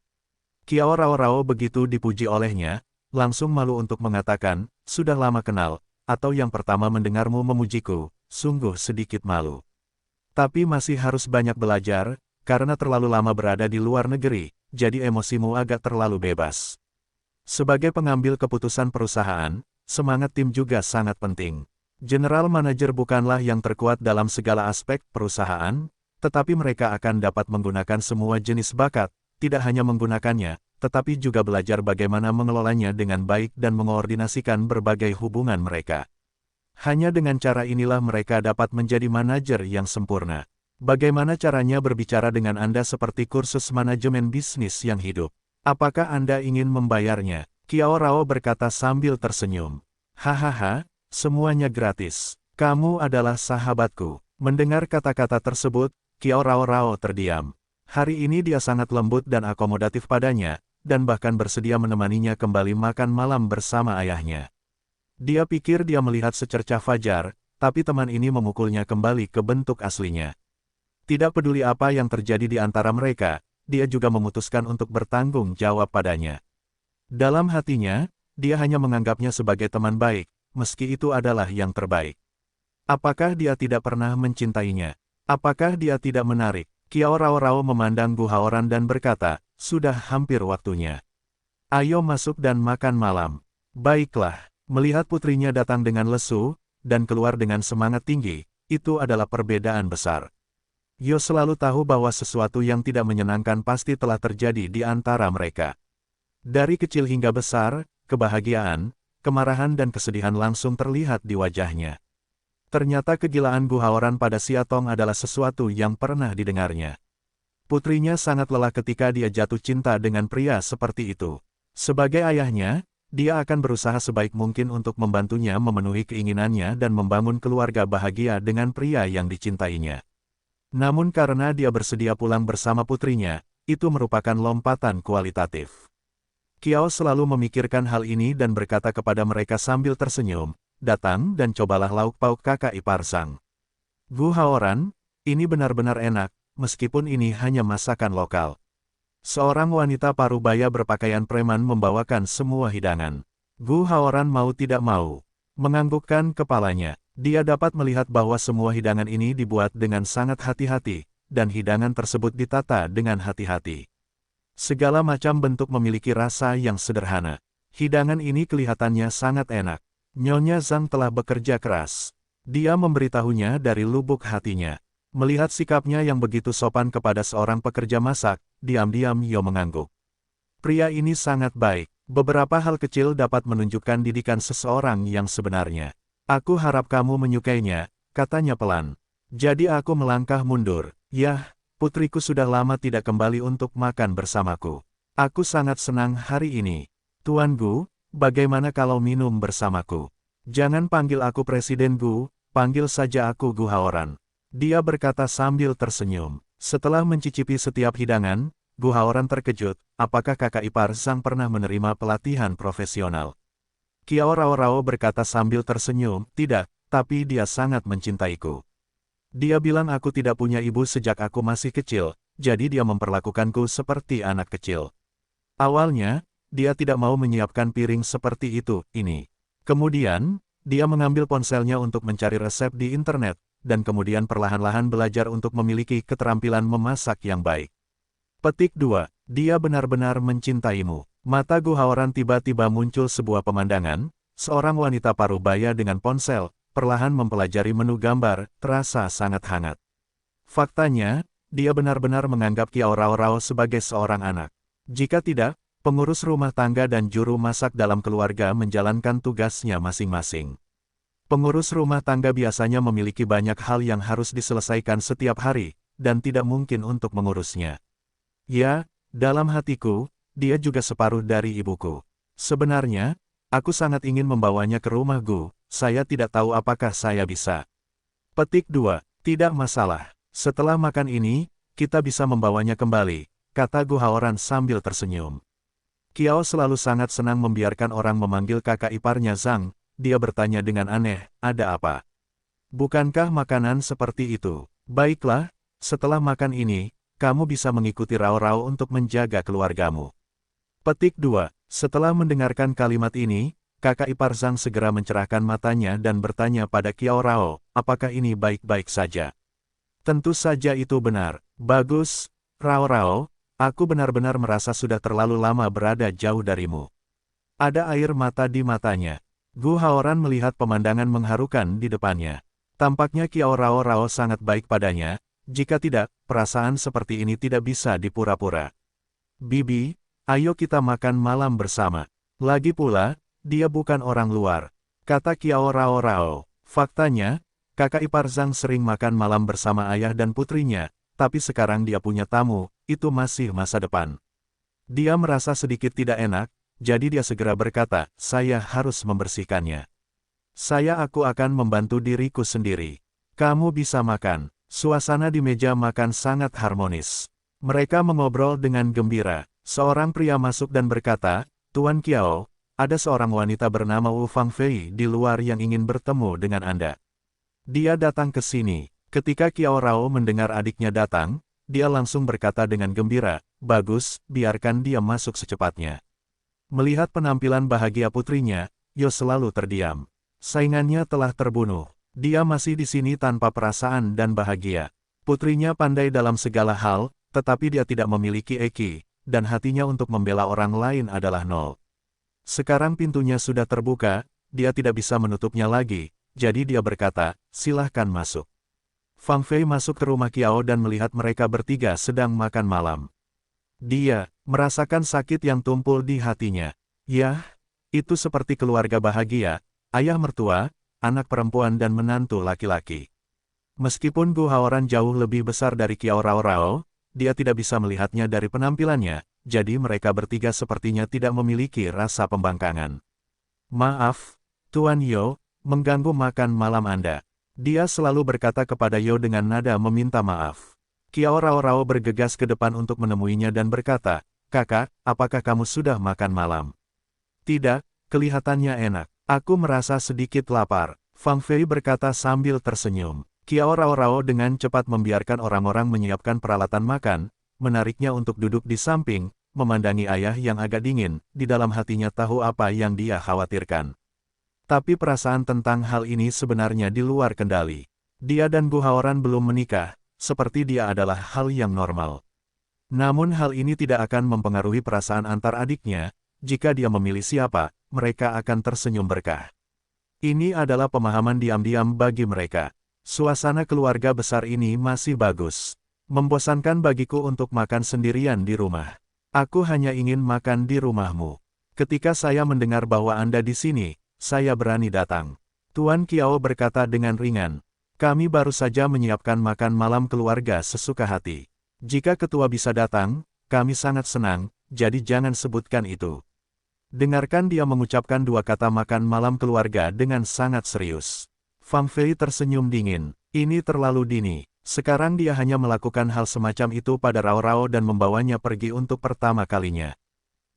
Kiao Rao begitu dipuji olehnya, langsung malu untuk mengatakan, sudah lama kenal, atau yang pertama mendengarmu memujiku, sungguh sedikit malu. Tapi masih harus banyak belajar, karena terlalu lama berada di luar negeri, jadi emosimu agak terlalu bebas. Sebagai pengambil keputusan perusahaan, semangat tim juga sangat penting. General manager bukanlah yang terkuat dalam segala aspek perusahaan, tetapi mereka akan dapat menggunakan semua jenis bakat, tidak hanya menggunakannya, tetapi juga belajar bagaimana mengelolanya dengan baik dan mengkoordinasikan berbagai hubungan mereka. Hanya dengan cara inilah mereka dapat menjadi manajer yang sempurna. Bagaimana caranya berbicara dengan Anda seperti kursus manajemen bisnis yang hidup? Apakah Anda ingin membayarnya? Kiao Rao berkata sambil tersenyum. Hahaha, semuanya gratis. Kamu adalah sahabatku. Mendengar kata-kata tersebut, Kiao Rao terdiam. Hari ini dia sangat lembut dan akomodatif padanya, dan bahkan bersedia menemaninya kembali makan malam bersama ayahnya. Dia pikir dia melihat secercah fajar, tapi teman ini memukulnya kembali ke bentuk aslinya. Tidak peduli apa yang terjadi di antara mereka, dia juga memutuskan untuk bertanggung jawab padanya. Dalam hatinya, dia hanya menganggapnya sebagai teman baik, meski itu adalah yang terbaik. Apakah dia tidak pernah mencintainya? Apakah dia tidak menarik? Kiao Rao memandang Gu Haoran dan berkata, sudah hampir waktunya. Ayo masuk dan makan malam. Baiklah. Melihat putrinya datang dengan lesu, dan keluar dengan semangat tinggi, itu adalah perbedaan besar. Yo selalu tahu bahwa sesuatu yang tidak menyenangkan pasti telah terjadi di antara mereka. Dari kecil hingga besar, kebahagiaan, kemarahan dan kesedihan langsung terlihat di wajahnya. Ternyata kegilaan Gu Haoran pada Siatong adalah sesuatu yang pernah didengarnya. Putrinya sangat lelah ketika dia jatuh cinta dengan pria seperti itu. Sebagai ayahnya, dia akan berusaha sebaik mungkin untuk membantunya memenuhi keinginannya dan membangun keluarga bahagia dengan pria yang dicintainya. Namun karena dia bersedia pulang bersama putrinya, itu merupakan lompatan kualitatif. Kiao selalu memikirkan hal ini dan berkata kepada mereka sambil tersenyum, datang dan cobalah lauk pauk kakak ipar sang. Gu Haoran, ini benar-benar enak, meskipun ini hanya masakan lokal. Seorang wanita parubaya berpakaian preman membawakan semua hidangan. Gu Haoran mau tidak mau menganggukkan kepalanya. Dia dapat melihat bahwa semua hidangan ini dibuat dengan sangat hati-hati, dan hidangan tersebut ditata dengan hati-hati. Segala macam bentuk memiliki rasa yang sederhana. Hidangan ini kelihatannya sangat enak. Nyonya Zhang telah bekerja keras. Dia memberitahunya dari lubuk hatinya. Melihat sikapnya yang begitu sopan kepada seorang pekerja masak, diam-diam Yo mengangguk. Pria ini sangat baik. Beberapa hal kecil dapat menunjukkan didikan seseorang yang sebenarnya. Aku harap kamu menyukainya, katanya pelan. Jadi aku melangkah mundur. Yah, putriku sudah lama tidak kembali untuk makan bersamaku. Aku sangat senang hari ini. Tuan Gu, bagaimana kalau minum bersamaku? Jangan panggil aku Presiden Gu, panggil saja aku Gu Haoran. Dia berkata sambil tersenyum. Setelah mencicipi setiap hidangan, Gu Haoran terkejut, apakah kakak ipar Zhang pernah menerima pelatihan profesional? Kiao Rao Rao berkata sambil tersenyum, tidak, tapi dia sangat mencintaiku. Dia bilang aku tidak punya ibu sejak aku masih kecil, jadi dia memperlakukanku seperti anak kecil. Awalnya, dia tidak mau menyiapkan piring seperti itu, ini. Kemudian, dia mengambil ponselnya untuk mencari resep di internet, dan kemudian perlahan-lahan belajar untuk memiliki keterampilan memasak yang baik. Petik 2. Dia benar-benar mencintaimu. Mata Gu Haoran tiba-tiba muncul sebuah pemandangan, seorang wanita paruh baya dengan ponsel, perlahan mempelajari menu gambar, terasa sangat hangat. Faktanya, dia benar-benar menganggap Kiao Rao Rao sebagai seorang anak. Jika tidak, pengurus rumah tangga dan juru masak dalam keluarga menjalankan tugasnya masing-masing. Pengurus rumah tangga biasanya memiliki banyak hal yang harus diselesaikan setiap hari, dan tidak mungkin untuk mengurusnya. Ya, dalam hatiku, dia juga separuh dari ibuku. Sebenarnya, aku sangat ingin membawanya ke rumah Gu, saya tidak tahu apakah saya bisa. Petik 2. Tidak masalah. Setelah makan ini, kita bisa membawanya kembali, kata Gu Haoran sambil tersenyum. Kiao selalu sangat senang membiarkan orang memanggil kakak iparnya Zhang, dia bertanya dengan aneh, ada apa? Bukankah makanan seperti itu? Baiklah, setelah makan ini, kamu bisa mengikuti Rao Rao untuk menjaga keluargamu. Petik 2. Setelah mendengarkan kalimat ini, kakak ipar Zhang segera mencerahkan matanya dan bertanya pada Kiao Rao, apakah ini baik-baik saja? Tentu saja itu benar. Bagus, Rao Rao, aku benar-benar merasa sudah terlalu lama berada jauh darimu. Ada air mata di matanya. Gu Haoran melihat pemandangan mengharukan di depannya. Tampaknya Kiao Rao Rao sangat baik padanya, jika tidak, perasaan seperti ini tidak bisa dipura-pura. Bibi, ayo kita makan malam bersama. Lagi pula, dia bukan orang luar, kata Kiao Rao Rao. Faktanya, kakak ipar Zhang sering makan malam bersama ayah dan putrinya, tapi sekarang dia punya tamu, itu masih masa depan. Dia merasa sedikit tidak enak, jadi dia segera berkata, saya harus membersihkannya. Aku akan membantu diriku sendiri. Kamu bisa makan. Suasana di meja makan sangat harmonis. Mereka mengobrol dengan gembira. Seorang pria masuk dan berkata, Tuan Kiao, ada seorang wanita bernama Wu Fangfei di luar yang ingin bertemu dengan Anda. Dia datang ke sini. Ketika Kiao Rao mendengar adiknya datang, dia langsung berkata dengan gembira, bagus, biarkan dia masuk secepatnya. Melihat penampilan bahagia putrinya, Yo selalu terdiam. Saingannya telah terbunuh. Dia masih di sini tanpa perasaan dan bahagia. Putrinya pandai dalam segala hal, tetapi dia tidak memiliki eki, dan hatinya untuk membela orang lain adalah nol. Sekarang pintunya sudah terbuka, dia tidak bisa menutupnya lagi, jadi dia berkata, silahkan masuk. Fang Fei masuk ke rumah Kiao dan melihat mereka bertiga sedang makan malam. Dia merasakan sakit yang tumpul di hatinya. Yah, itu seperti keluarga bahagia, ayah mertua, anak perempuan dan menantu laki-laki. Meskipun Gu Haoran jauh lebih besar dari Kiao Rao Rao, dia tidak bisa melihatnya dari penampilannya, jadi mereka bertiga sepertinya tidak memiliki rasa pembangkangan. Maaf, Tuan Yo, mengganggu makan malam Anda. Dia selalu berkata kepada Yo dengan nada meminta maaf. Kiao Rao Rao bergegas ke depan untuk menemuinya dan berkata, Kakak, apakah kamu sudah makan malam? Tidak, kelihatannya enak. Aku merasa sedikit lapar. Fang Fei berkata sambil tersenyum. Kiao Rao Rao dengan cepat membiarkan orang-orang menyiapkan peralatan makan, menariknya untuk duduk di samping, memandangi ayah yang agak dingin, di dalam hatinya tahu apa yang dia khawatirkan. Tapi perasaan tentang hal ini sebenarnya di luar kendali. Dia dan Gu Haoran belum menikah, seperti dia adalah hal yang normal. Namun hal ini tidak akan mempengaruhi perasaan antar adiknya, jika dia memilih siapa, mereka akan tersenyum berkah. Ini adalah pemahaman diam-diam bagi mereka. Suasana keluarga besar ini masih bagus. Membosankan bagiku untuk makan sendirian di rumah. Aku hanya ingin makan di rumahmu. Ketika saya mendengar bahwa Anda di sini, saya berani datang. Tuan Kiao berkata dengan ringan. Kami baru saja menyiapkan makan malam keluarga sesuka hati. Jika ketua bisa datang, kami sangat senang, jadi jangan sebutkan itu. Dengarkan dia mengucapkan dua kata makan malam keluarga dengan sangat serius. Fang Fei tersenyum dingin. Ini terlalu dini. Sekarang dia hanya melakukan hal semacam itu pada Rao Rao dan membawanya pergi untuk pertama kalinya.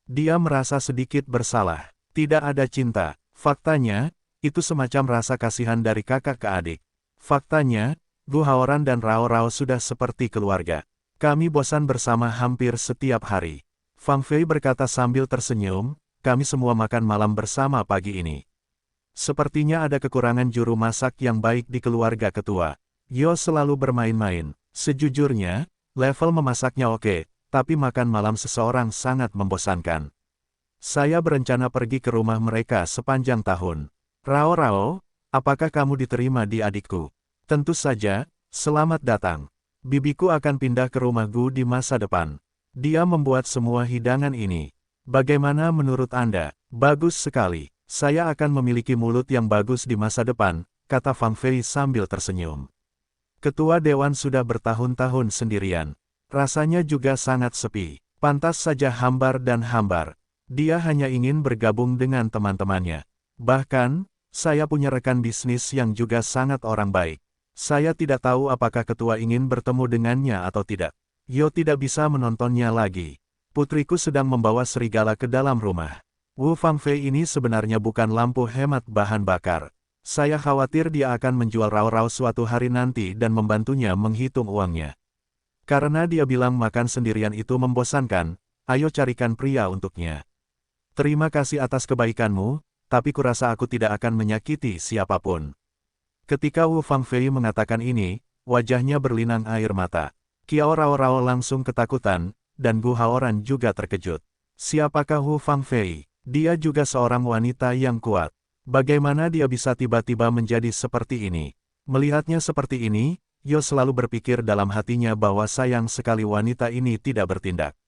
Dia merasa sedikit bersalah. Tidak ada cinta. Faktanya, itu semacam rasa kasihan dari kakak ke adik. Faktanya, Gu Haoran dan Rao Rao sudah seperti keluarga. Kami bosan bersama hampir setiap hari. Fang Fei berkata sambil tersenyum, kami semua makan malam bersama pagi ini. Sepertinya ada kekurangan juru masak yang baik di keluarga ketua. Yo selalu bermain-main. Sejujurnya, level memasaknya oke, tapi makan malam seseorang sangat membosankan. Saya berencana pergi ke rumah mereka sepanjang tahun. Rao Rao, apakah kamu diterima di adikku? Tentu saja, selamat datang. Bibiku akan pindah ke rumah Gu di masa depan. Dia membuat semua hidangan ini. Bagaimana menurut Anda? Bagus sekali. Saya akan memiliki mulut yang bagus di masa depan, kata Fang Fei sambil tersenyum. Ketua Dewan sudah bertahun-tahun sendirian. Rasanya juga sangat sepi. Pantas saja hambar dan hambar. Dia hanya ingin bergabung dengan teman-temannya. Bahkan, saya punya rekan bisnis yang juga sangat orang baik. Saya tidak tahu apakah ketua ingin bertemu dengannya atau tidak. Yo tidak bisa menontonnya lagi. Putriku sedang membawa serigala ke dalam rumah. Wu Fang Fei ini sebenarnya bukan lampu hemat bahan bakar. Saya khawatir dia akan menjual Rao Rao suatu hari nanti dan membantunya menghitung uangnya. Karena dia bilang makan sendirian itu membosankan, ayo carikan pria untuknya. Terima kasih atas kebaikanmu, tapi kurasa aku tidak akan menyakiti siapapun. Ketika Wu Fang Fei mengatakan ini, wajahnya berlinang air mata. Kiao Rao Rao langsung ketakutan, dan Gu Haoran juga terkejut. Siapakah Wu Fang Fei? Dia juga seorang wanita yang kuat. Bagaimana dia bisa tiba-tiba menjadi seperti ini? Melihatnya seperti ini, Yo selalu berpikir dalam hatinya bahwa sayang sekali wanita ini tidak bertindak.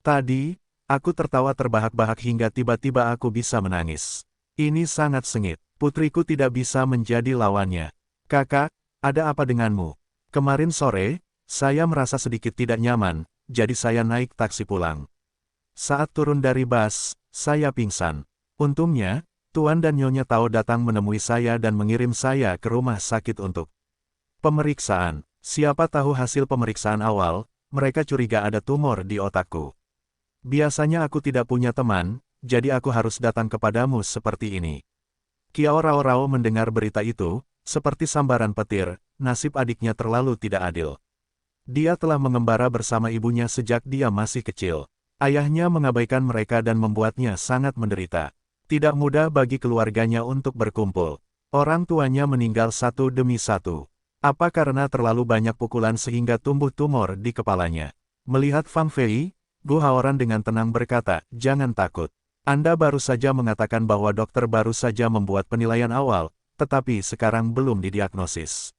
Tadi, aku tertawa terbahak-bahak hingga tiba-tiba aku bisa menangis. Ini sangat sengit. Putriku tidak bisa menjadi lawannya. Kakak, ada apa denganmu? Kemarin sore, saya merasa sedikit tidak nyaman, jadi saya naik taksi pulang. Saat turun dari bus, saya pingsan. Untungnya, Tuan dan Nyonya Tao datang menemui saya dan mengirim saya ke rumah sakit untuk pemeriksaan. Siapa tahu hasil pemeriksaan awal, mereka curiga ada tumor di otakku. Biasanya aku tidak punya teman, jadi aku harus datang kepadamu seperti ini. Kiao Rao Rao mendengar berita itu, seperti sambaran petir, nasib adiknya terlalu tidak adil. Dia telah mengembara bersama ibunya sejak dia masih kecil. Ayahnya mengabaikan mereka dan membuatnya sangat menderita. Tidak mudah bagi keluarganya untuk berkumpul. Orang tuanya meninggal satu demi satu. Apa karena terlalu banyak pukulan sehingga tumbuh tumor di kepalanya? Melihat Fang Fei, Gu Haoran dengan tenang berkata, jangan takut. Anda baru saja mengatakan bahwa dokter baru saja membuat penilaian awal, tetapi sekarang belum didiagnosis.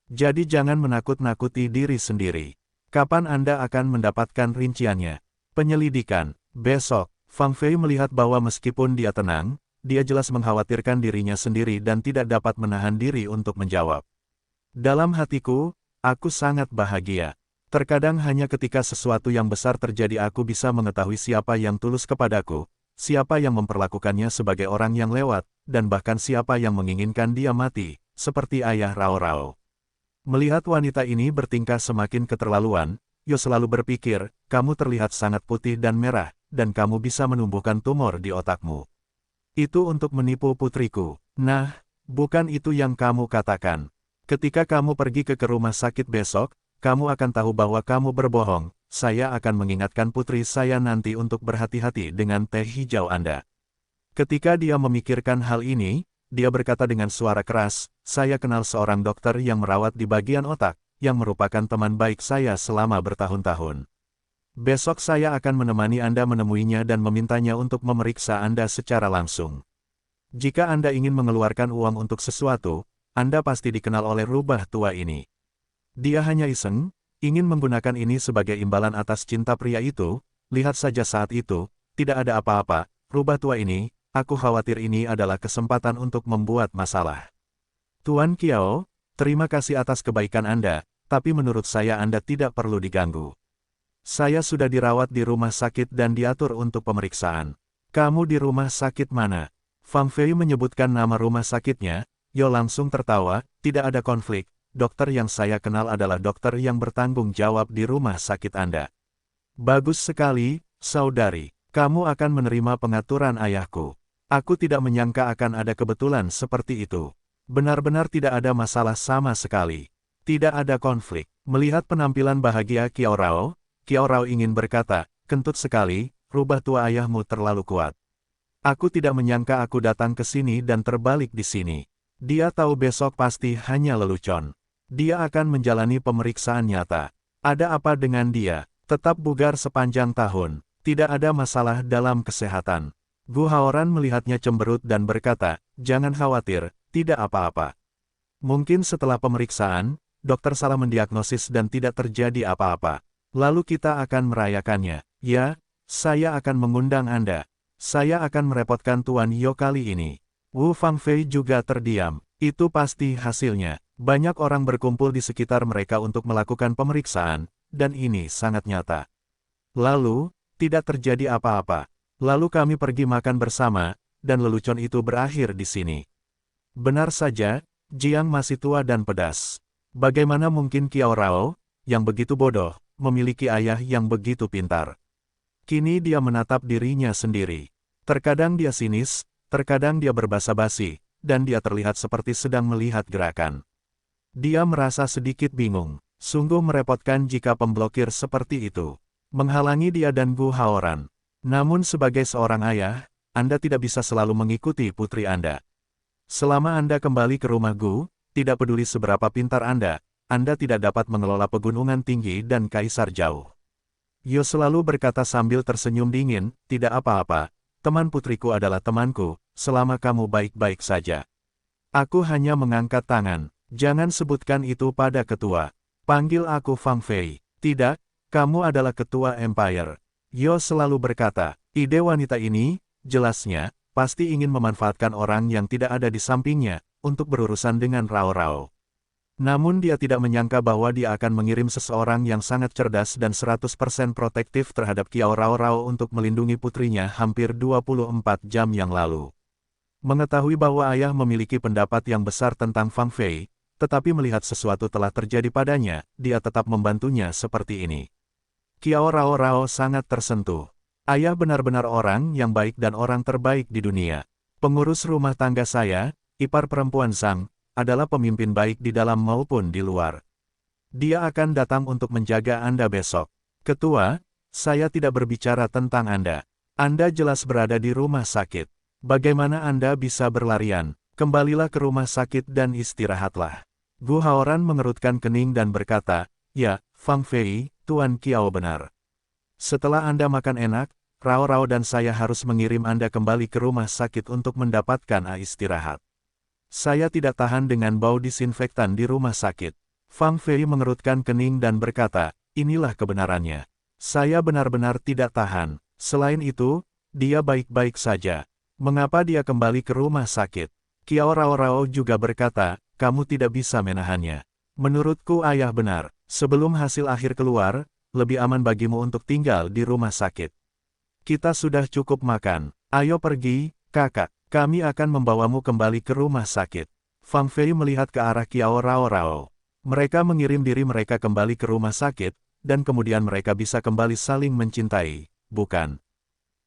Jadi jangan menakut-nakuti diri sendiri. Kapan Anda akan mendapatkan rinciannya? Penyelidikan. Besok. Fang Fei melihat bahwa meskipun dia tenang, dia jelas mengkhawatirkan dirinya sendiri dan tidak dapat menahan diri untuk menjawab. Dalam hatiku, aku sangat bahagia. Terkadang hanya ketika sesuatu yang besar terjadi aku bisa mengetahui siapa yang tulus kepadaku, siapa yang memperlakukannya sebagai orang yang lewat, dan bahkan siapa yang menginginkan dia mati, seperti ayah Rao Rao. Melihat wanita ini bertingkah semakin keterlaluan, Yo selalu berpikir, kamu terlihat sangat putih dan merah, dan kamu bisa menumbuhkan tumor di otakmu. Itu untuk menipu putriku. Nah, bukan itu yang kamu katakan. Ketika kamu pergi ke rumah sakit besok, kamu akan tahu bahwa kamu berbohong. Saya akan mengingatkan putri saya nanti untuk berhati-hati dengan teh hijau Anda. Ketika dia memikirkan hal ini, dia berkata dengan suara keras, saya kenal seorang dokter yang merawat di bagian otak, yang merupakan teman baik saya selama bertahun-tahun. Besok saya akan menemani Anda menemuinya dan memintanya untuk memeriksa Anda secara langsung. Jika Anda ingin mengeluarkan uang untuk sesuatu, Anda pasti dikenal oleh rubah tua ini. Dia hanya iseng, ingin menggunakan ini sebagai imbalan atas cinta pria itu, lihat saja saat itu, tidak ada apa-apa, rubah tua ini, aku khawatir ini adalah kesempatan untuk membuat masalah. Tuan Kiao, terima kasih atas kebaikan Anda, tapi menurut saya Anda tidak perlu diganggu. Saya sudah dirawat di rumah sakit dan diatur untuk pemeriksaan. Kamu di rumah sakit mana? Fang Fei menyebutkan nama rumah sakitnya. Yo langsung tertawa, tidak ada konflik, dokter yang saya kenal adalah dokter yang bertanggung jawab di rumah sakit Anda. Bagus sekali, saudari, kamu akan menerima pengaturan ayahku. Aku tidak menyangka akan ada kebetulan seperti itu. Benar-benar tidak ada masalah sama sekali. Tidak ada konflik. Melihat penampilan bahagia Qiao Rao ingin berkata, kentut sekali, rubah tua ayahmu terlalu kuat. Aku tidak menyangka aku datang ke sini dan terbalik di sini. Dia tahu besok pasti hanya lelucon. Dia akan menjalani pemeriksaan nyata. Ada apa dengan dia? Tetap bugar sepanjang tahun. Tidak ada masalah dalam kesehatan. Gu Haoran melihatnya cemberut dan berkata, jangan khawatir, tidak apa-apa. Mungkin setelah pemeriksaan, dokter salah mendiagnosis dan tidak terjadi apa-apa. Lalu kita akan merayakannya. Ya, saya akan mengundang Anda. Saya akan merepotkan Tuan Yo kali ini. Wu Fangfei juga terdiam. Itu pasti hasilnya. Banyak orang berkumpul di sekitar mereka untuk melakukan pemeriksaan, dan ini sangat nyata. Lalu, tidak terjadi apa-apa. Lalu kami pergi makan bersama, dan lelucon itu berakhir di sini. Benar saja, Jiang masih tua dan pedas. Bagaimana mungkin Qiao Rao, yang begitu bodoh, memiliki ayah yang begitu pintar? Kini dia menatap dirinya sendiri. Terkadang dia sinis, terkadang dia berbasa-basi, dan dia terlihat seperti sedang melihat gerakan. Dia merasa sedikit bingung. Sungguh merepotkan jika pemblokir seperti itu menghalangi dia dan Gu Haoran. Namun sebagai seorang ayah, Anda tidak bisa selalu mengikuti putri Anda. Selama Anda kembali ke rumah Gu, tidak peduli seberapa pintar Anda tidak dapat mengelola pegunungan tinggi dan kaisar jauh. Yo selalu berkata sambil tersenyum dingin, tidak apa-apa, teman putriku adalah temanku, selama kamu baik-baik saja. Aku hanya mengangkat tangan, jangan sebutkan itu pada ketua. Panggil aku Fang Fei. Tidak, kamu adalah ketua Empire. Yo selalu berkata, ide wanita ini, jelasnya, pasti ingin memanfaatkan orang yang tidak ada di sampingnya, untuk berurusan dengan Rao. Namun dia tidak menyangka bahwa dia akan mengirim seseorang yang sangat cerdas dan 100% protektif terhadap Qiao Rao untuk melindungi putrinya hampir 24 jam yang lalu. Mengetahui bahwa ayah memiliki pendapat yang besar tentang Fang Fei, tetapi melihat sesuatu telah terjadi padanya, dia tetap membantunya seperti ini. Qiao Rao sangat tersentuh. Ayah benar-benar orang yang baik dan orang terbaik di dunia. Pengurus rumah tangga saya, ipar perempuan Zhang, adalah pemimpin baik di dalam maupun di luar. Dia akan datang untuk menjaga Anda besok. Ketua, saya tidak berbicara tentang Anda. Anda jelas berada di rumah sakit. Bagaimana Anda bisa berlarian? Kembalilah ke rumah sakit dan istirahatlah. Gu Haoran mengerutkan kening dan berkata, ya, Fang Fei, Tuan Qiao benar. Setelah Anda makan enak, Rao dan saya harus mengirim Anda kembali ke rumah sakit untuk mendapatkan istirahat. Saya tidak tahan dengan bau disinfektan di rumah sakit. Fang Fei mengerutkan kening dan berkata, inilah kebenarannya. Saya benar-benar tidak tahan. Selain itu, dia baik-baik saja. Mengapa dia kembali ke rumah sakit? Qiao Rao juga berkata, kamu tidak bisa menahannya. Menurutku ayah benar. Sebelum hasil akhir keluar, lebih aman bagimu untuk tinggal di rumah sakit. Kita sudah cukup makan. Ayo pergi, kakak. Kami akan membawamu kembali ke rumah sakit. Fang Fei melihat ke arah Qiao Rao. Mereka mengirim diri mereka kembali ke rumah sakit, dan kemudian mereka bisa kembali saling mencintai, bukan?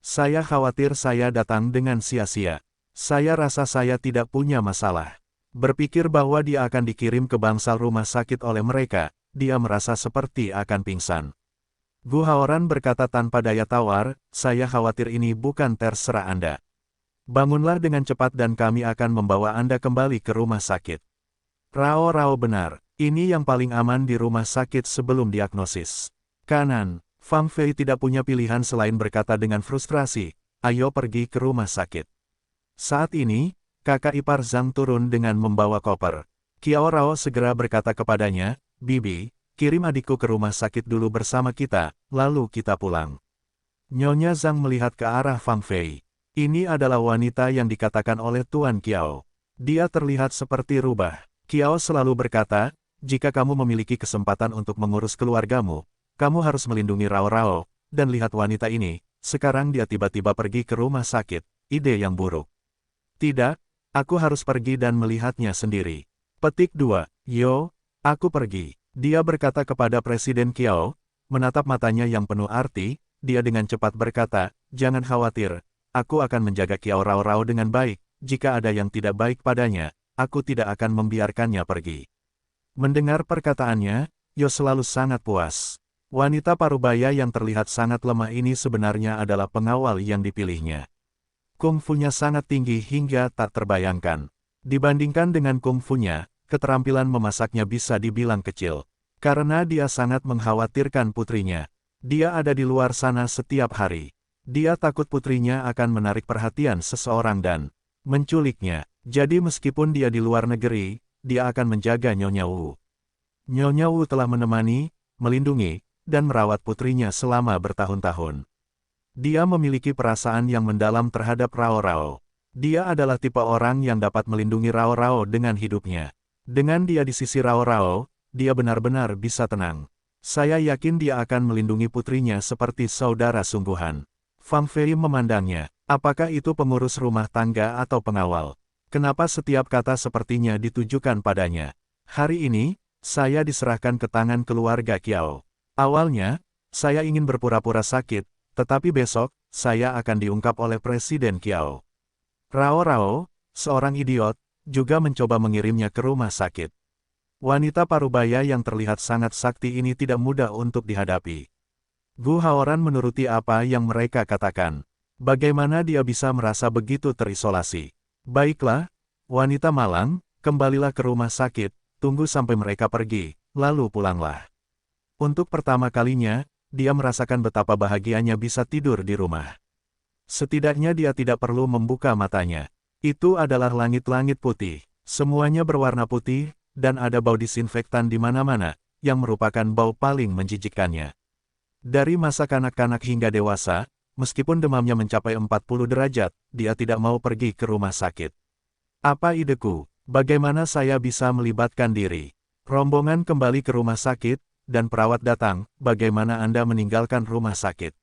Saya khawatir saya datang dengan sia-sia. Saya rasa saya tidak punya masalah. Berpikir bahwa dia akan dikirim ke bangsal rumah sakit oleh mereka, dia merasa seperti akan pingsan. Gu Haoran berkata tanpa daya tawar, saya khawatir ini bukan terserah Anda. Bangunlah dengan cepat dan kami akan membawa Anda kembali ke rumah sakit. Rao benar, ini yang paling aman di rumah sakit sebelum diagnosis. Kanan, Fang Fei tidak punya pilihan selain berkata dengan frustrasi, ayo pergi ke rumah sakit. Saat ini, kakak ipar Zhang turun dengan membawa koper. Qiao Rao segera berkata kepadanya, Bibi, kirim adikku ke rumah sakit dulu bersama kita, lalu kita pulang. Nyonya Zhang melihat ke arah Fang Fei. Ini adalah wanita yang dikatakan oleh Tuan Qiao. Dia terlihat seperti rubah. Kiao selalu berkata, jika kamu memiliki kesempatan untuk mengurus keluargamu, kamu harus melindungi Rao Rao, dan lihat wanita ini, sekarang dia tiba-tiba pergi ke rumah sakit, ide yang buruk. Tidak, aku harus pergi dan melihatnya sendiri. Petik 2. Yo, aku pergi. Dia berkata kepada Presiden Kiao, menatap matanya yang penuh arti, dia dengan cepat berkata, jangan khawatir, aku akan menjaga Kiao Rao Rao dengan baik, jika ada yang tidak baik padanya, aku tidak akan membiarkannya pergi. Mendengar perkataannya, Yo selalu sangat puas. Wanita parubaya yang terlihat sangat lemah ini sebenarnya adalah pengawal yang dipilihnya. Kungfunya sangat tinggi hingga tak terbayangkan. Dibandingkan dengan kungfunya, keterampilan memasaknya bisa dibilang kecil. Karena dia sangat mengkhawatirkan putrinya. Dia ada di luar sana setiap hari. Dia takut putrinya akan menarik perhatian seseorang dan menculiknya. Jadi meskipun dia di luar negeri, dia akan menjaga Nyonya Wu. Nyonya Wu telah menemani, melindungi, dan merawat putrinya selama bertahun-tahun. Dia memiliki perasaan yang mendalam terhadap Rao Rao. Dia adalah tipe orang yang dapat melindungi Rao Rao dengan hidupnya. Dengan dia di sisi Rao Rao, dia benar-benar bisa tenang. Saya yakin dia akan melindungi putrinya seperti saudara sungguhan. Fang Fei memandangnya. Apakah itu pengurus rumah tangga atau pengawal? Kenapa setiap kata sepertinya ditujukan padanya? Hari ini, saya diserahkan ke tangan keluarga Kiao. Awalnya, saya ingin berpura-pura sakit, tetapi besok, saya akan diungkap oleh Presiden Kiao. Rao Rao, seorang idiot, juga mencoba mengirimnya ke rumah sakit. Wanita parubaya yang terlihat sangat sakti ini tidak mudah untuk dihadapi. Gu Haoran menuruti apa yang mereka katakan. Bagaimana dia bisa merasa begitu terisolasi? Baiklah, wanita malang, kembalilah ke rumah sakit, tunggu sampai mereka pergi, lalu pulanglah. Untuk pertama kalinya, dia merasakan betapa bahagianya bisa tidur di rumah. Setidaknya dia tidak perlu membuka matanya. Itu adalah langit-langit putih, semuanya berwarna putih, dan ada bau disinfektan di mana-mana, yang merupakan bau paling menjijikkannya. Dari masa kanak-kanak hingga dewasa, meskipun demamnya mencapai 40 derajat, dia tidak mau pergi ke rumah sakit. Apa ideku? Bagaimana saya bisa melibatkan diri? Rombongan kembali ke rumah sakit, dan perawat datang, bagaimana Anda meninggalkan rumah sakit?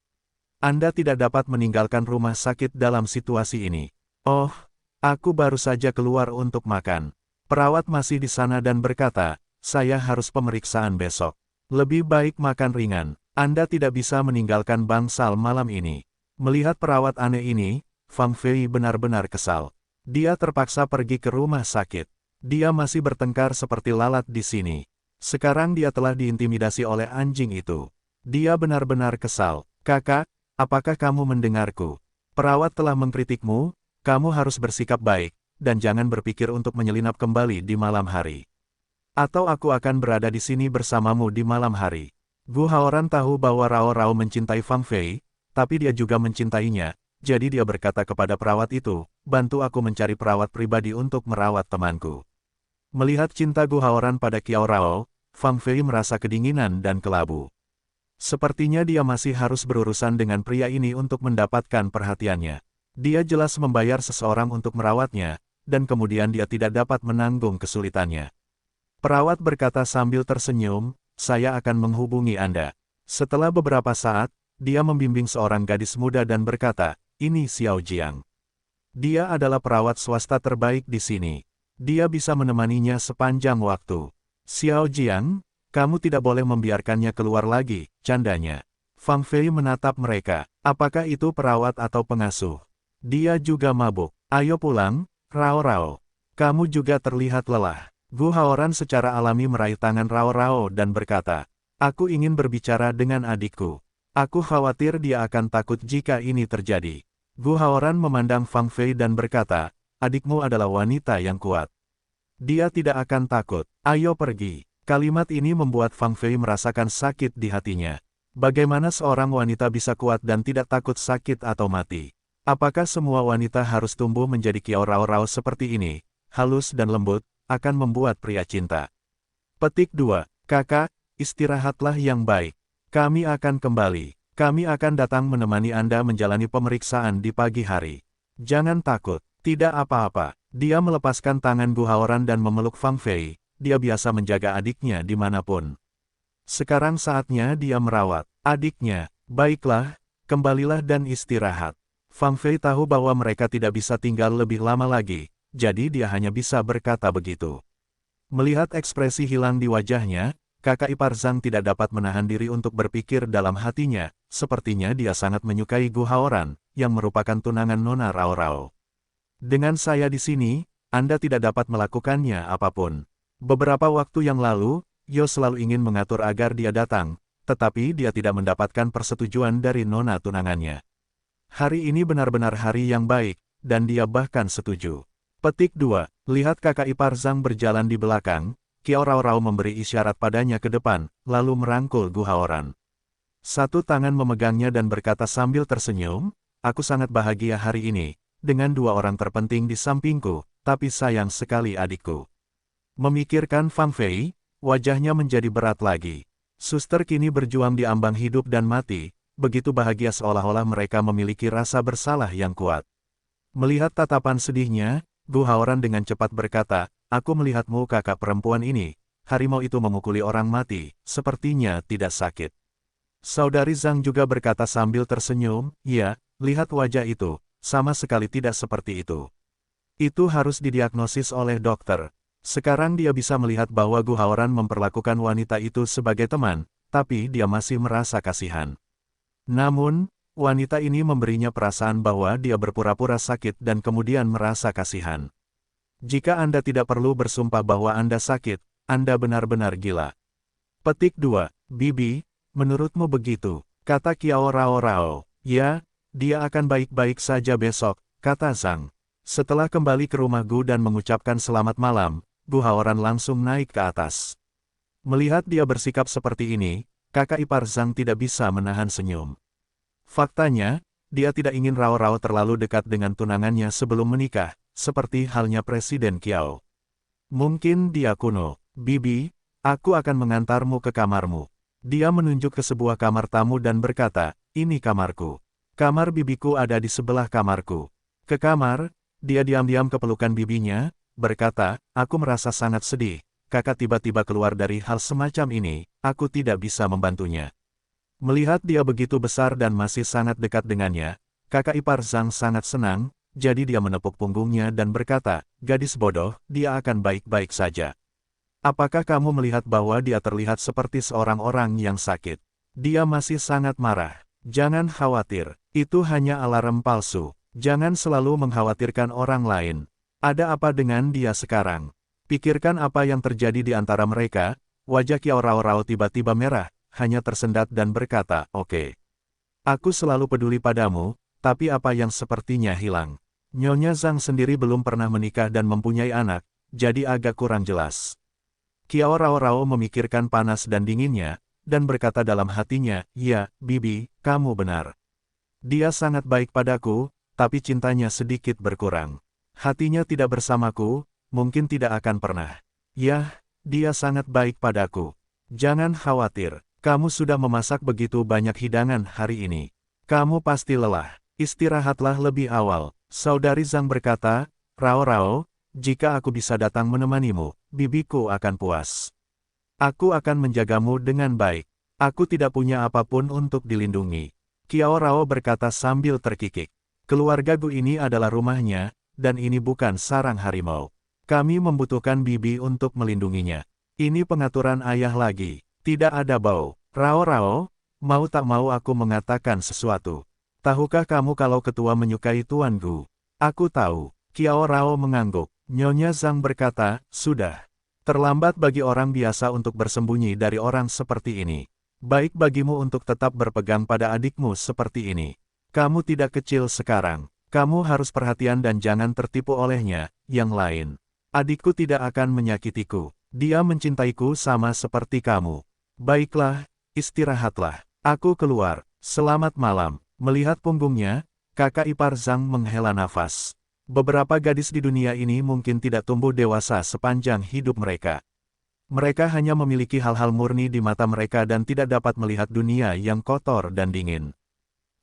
Anda tidak dapat meninggalkan rumah sakit dalam situasi ini. Oh, aku baru saja keluar untuk makan. Perawat masih di sana dan berkata, saya harus pemeriksaan besok. Lebih baik makan ringan. Anda tidak bisa meninggalkan bangsal malam ini. Melihat perawat aneh ini, Fang Fei benar-benar kesal. Dia terpaksa pergi ke rumah sakit. Dia masih bertengkar seperti lalat di sini. Sekarang dia telah diintimidasi oleh anjing itu. Dia benar-benar kesal. Kakak, apakah kamu mendengarku? Perawat telah mengkritikmu, kamu harus bersikap baik, dan jangan berpikir untuk menyelinap kembali di malam hari. Atau aku akan berada di sini bersamamu di malam hari. Gu Haoran tahu bahwa Rao Rao mencintai Fang Fei, tapi dia juga mencintainya, jadi dia berkata kepada perawat itu, bantu aku mencari perawat pribadi untuk merawat temanku. Melihat cinta Gu Haoran pada Kiao Rao, Fang Fei merasa kedinginan dan kelabu. Sepertinya dia masih harus berurusan dengan pria ini untuk mendapatkan perhatiannya. Dia jelas membayar seseorang untuk merawatnya, dan kemudian dia tidak dapat menanggung kesulitannya. Perawat berkata sambil tersenyum, saya akan menghubungi Anda. Setelah beberapa saat, dia membimbing seorang gadis muda dan berkata, ini Xiao Jiang. Dia adalah perawat swasta terbaik di sini. Dia bisa menemaninya sepanjang waktu. Xiao Jiang, kamu tidak boleh membiarkannya keluar lagi, candanya. Fang Fei menatap mereka. Apakah itu perawat atau pengasuh? Dia juga mabuk. Ayo pulang, Rao Rao. Kamu juga terlihat lelah. Gu Haoran secara alami meraih tangan Rao Rao dan berkata, aku ingin berbicara dengan adikku. Aku khawatir dia akan takut jika ini terjadi. Gu Haoran memandang Fang Fei dan berkata, adikmu adalah wanita yang kuat. Dia tidak akan takut. Ayo pergi. Kalimat ini membuat Fang Fei merasakan sakit di hatinya. Bagaimana seorang wanita bisa kuat dan tidak takut sakit atau mati? Apakah semua wanita harus tumbuh menjadi Kiao Rao Rao seperti ini, halus dan lembut, akan membuat pria cinta? Petik 2. Kakak, istirahatlah yang baik. Kami akan kembali. Kami akan datang menemani Anda menjalani pemeriksaan di pagi hari. Jangan takut. Tidak apa-apa. Dia melepaskan tangan Gu Haoran dan memeluk Fang Fei, dia biasa menjaga adiknya dimanapun. Sekarang saatnya dia merawat adiknya. Baiklah, kembalilah dan istirahat. Fang Fei tahu bahwa mereka tidak bisa tinggal lebih lama lagi, jadi dia hanya bisa berkata begitu. Melihat ekspresi hilang di wajahnya, kakak ipar Zhang tidak dapat menahan diri untuk berpikir dalam hatinya, sepertinya dia sangat menyukai Gu Haoran, yang merupakan tunangan Nona Rao Rao. Dengan saya di sini, Anda tidak dapat melakukannya apapun. Beberapa waktu yang lalu, Yo selalu ingin mengatur agar dia datang, tetapi dia tidak mendapatkan persetujuan dari Nona tunangannya. Hari ini benar-benar hari yang baik, dan dia bahkan setuju. Petik 2. Lihat kakak ipar Zhang berjalan di belakang, Kiao Rao Rao memberi isyarat padanya ke depan, lalu merangkul Gu Haoran. Satu tangan memegangnya dan berkata sambil tersenyum, aku sangat bahagia hari ini, dengan dua orang terpenting di sampingku, tapi sayang sekali adikku. Memikirkan Fang Fei, wajahnya menjadi berat lagi. Suster kini berjuang di ambang hidup dan mati, begitu bahagia seolah-olah mereka memiliki rasa bersalah yang kuat. Melihat tatapan sedihnya, Gu Haoran dengan cepat berkata, aku melihatmu kakak perempuan ini, harimau itu memukuli orang mati, sepertinya tidak sakit. Saudari Zhang juga berkata sambil tersenyum, ya, lihat wajah itu, sama sekali tidak seperti itu. Itu harus didiagnosis oleh dokter. Sekarang dia bisa melihat bahwa Gu Haoran memperlakukan wanita itu sebagai teman, tapi dia masih merasa kasihan. Namun, wanita ini memberinya perasaan bahwa dia berpura-pura sakit dan kemudian merasa kasihan. Jika Anda tidak perlu bersumpah bahwa Anda sakit, Anda benar-benar gila. Petik 2. Bibi, menurutmu begitu, kata Kiao Rao Rao. Ya, dia akan baik-baik saja besok, kata Zhang. Setelah kembali ke rumah Gu dan mengucapkan selamat malam, Gu Haoran langsung naik ke atas. Melihat dia bersikap seperti ini, kakak ipar Zhang tidak bisa menahan senyum. Faktanya, dia tidak ingin Rao Rao terlalu dekat dengan tunangannya sebelum menikah, seperti halnya Presiden Kiao. Mungkin dia kuno. Bibi, aku akan mengantarmu ke kamarmu. Dia menunjuk ke sebuah kamar tamu dan berkata, ini kamarku. Kamar bibiku ada di sebelah kamarku. Ke kamar, dia diam-diam ke pelukan bibinya, berkata, aku merasa sangat sedih. Kakak tiba-tiba keluar dari hal semacam ini, aku tidak bisa membantunya. Melihat dia begitu besar dan masih sangat dekat dengannya, kakak ipar Zhang sangat senang, jadi dia menepuk punggungnya dan berkata, gadis bodoh, dia akan baik-baik saja. Apakah kamu melihat bahwa dia terlihat seperti seorang orang yang sakit? Dia masih sangat marah. Jangan khawatir, itu hanya alarm palsu. Jangan selalu mengkhawatirkan orang lain. Ada apa dengan dia sekarang? Pikirkan apa yang terjadi di antara mereka. Wajah Kiao Rao Rao tiba-tiba merah, hanya tersendat dan berkata, oke. Aku selalu peduli padamu, tapi apa yang sepertinya hilang. Nyonya Zhang sendiri belum pernah menikah dan mempunyai anak, jadi agak kurang jelas. Kiao Rao Rao memikirkan panas dan dinginnya, dan berkata dalam hatinya, ya, Bibi, kamu benar. Dia sangat baik padaku, tapi cintanya sedikit berkurang. Hatinya tidak bersamaku, mungkin tidak akan pernah. Yah, dia sangat baik padaku. Jangan khawatir. Kamu sudah memasak begitu banyak hidangan hari ini. Kamu pasti lelah. Istirahatlah lebih awal. Saudari Zhang berkata, Rao Rao, jika aku bisa datang menemanimu, bibiku akan puas. Aku akan menjagamu dengan baik. Aku tidak punya apapun untuk dilindungi. Kiao Rao berkata sambil terkikik. Keluarga Gu ini adalah rumahnya, dan ini bukan sarang harimau. Kami membutuhkan bibi untuk melindunginya. Ini pengaturan ayah lagi. Tidak ada bau. Rao Rao, mau tak mau aku mengatakan sesuatu. Tahukah kamu kalau ketua menyukai Tuan Gu? Aku tahu. Kiao Rao mengangguk. Nyonya Zhang berkata, sudah. Terlambat bagi orang biasa untuk bersembunyi dari orang seperti ini. Baik bagimu untuk tetap berpegang pada adikmu seperti ini. Kamu tidak kecil sekarang. Kamu harus perhatian dan jangan tertipu olehnya. Yang lain. Adikku tidak akan menyakitiku. Dia mencintaiku sama seperti kamu. Baiklah, istirahatlah. Aku keluar. Selamat malam. Melihat punggungnya, kakak ipar Zhang menghela nafas. Beberapa gadis di dunia ini mungkin tidak tumbuh dewasa sepanjang hidup mereka. Mereka hanya memiliki hal-hal murni di mata mereka dan tidak dapat melihat dunia yang kotor dan dingin.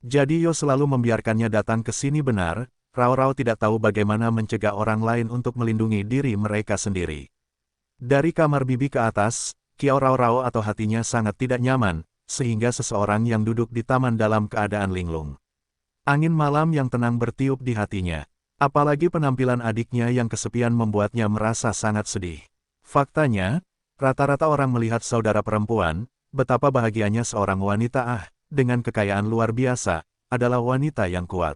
Jadi Yo selalu membiarkannya datang ke sini benar, Rao Rao tidak tahu bagaimana mencegah orang lain untuk melindungi diri mereka sendiri. Dari kamar bibi ke atas, Kiao Rao Rao atau hatinya sangat tidak nyaman, sehingga seseorang yang duduk di taman dalam keadaan linglung. Angin malam yang tenang bertiup di hatinya. Apalagi penampilan adiknya yang kesepian membuatnya merasa sangat sedih. Faktanya, rata-rata orang melihat saudara perempuan, betapa bahagianya seorang wanita dengan kekayaan luar biasa, adalah wanita yang kuat.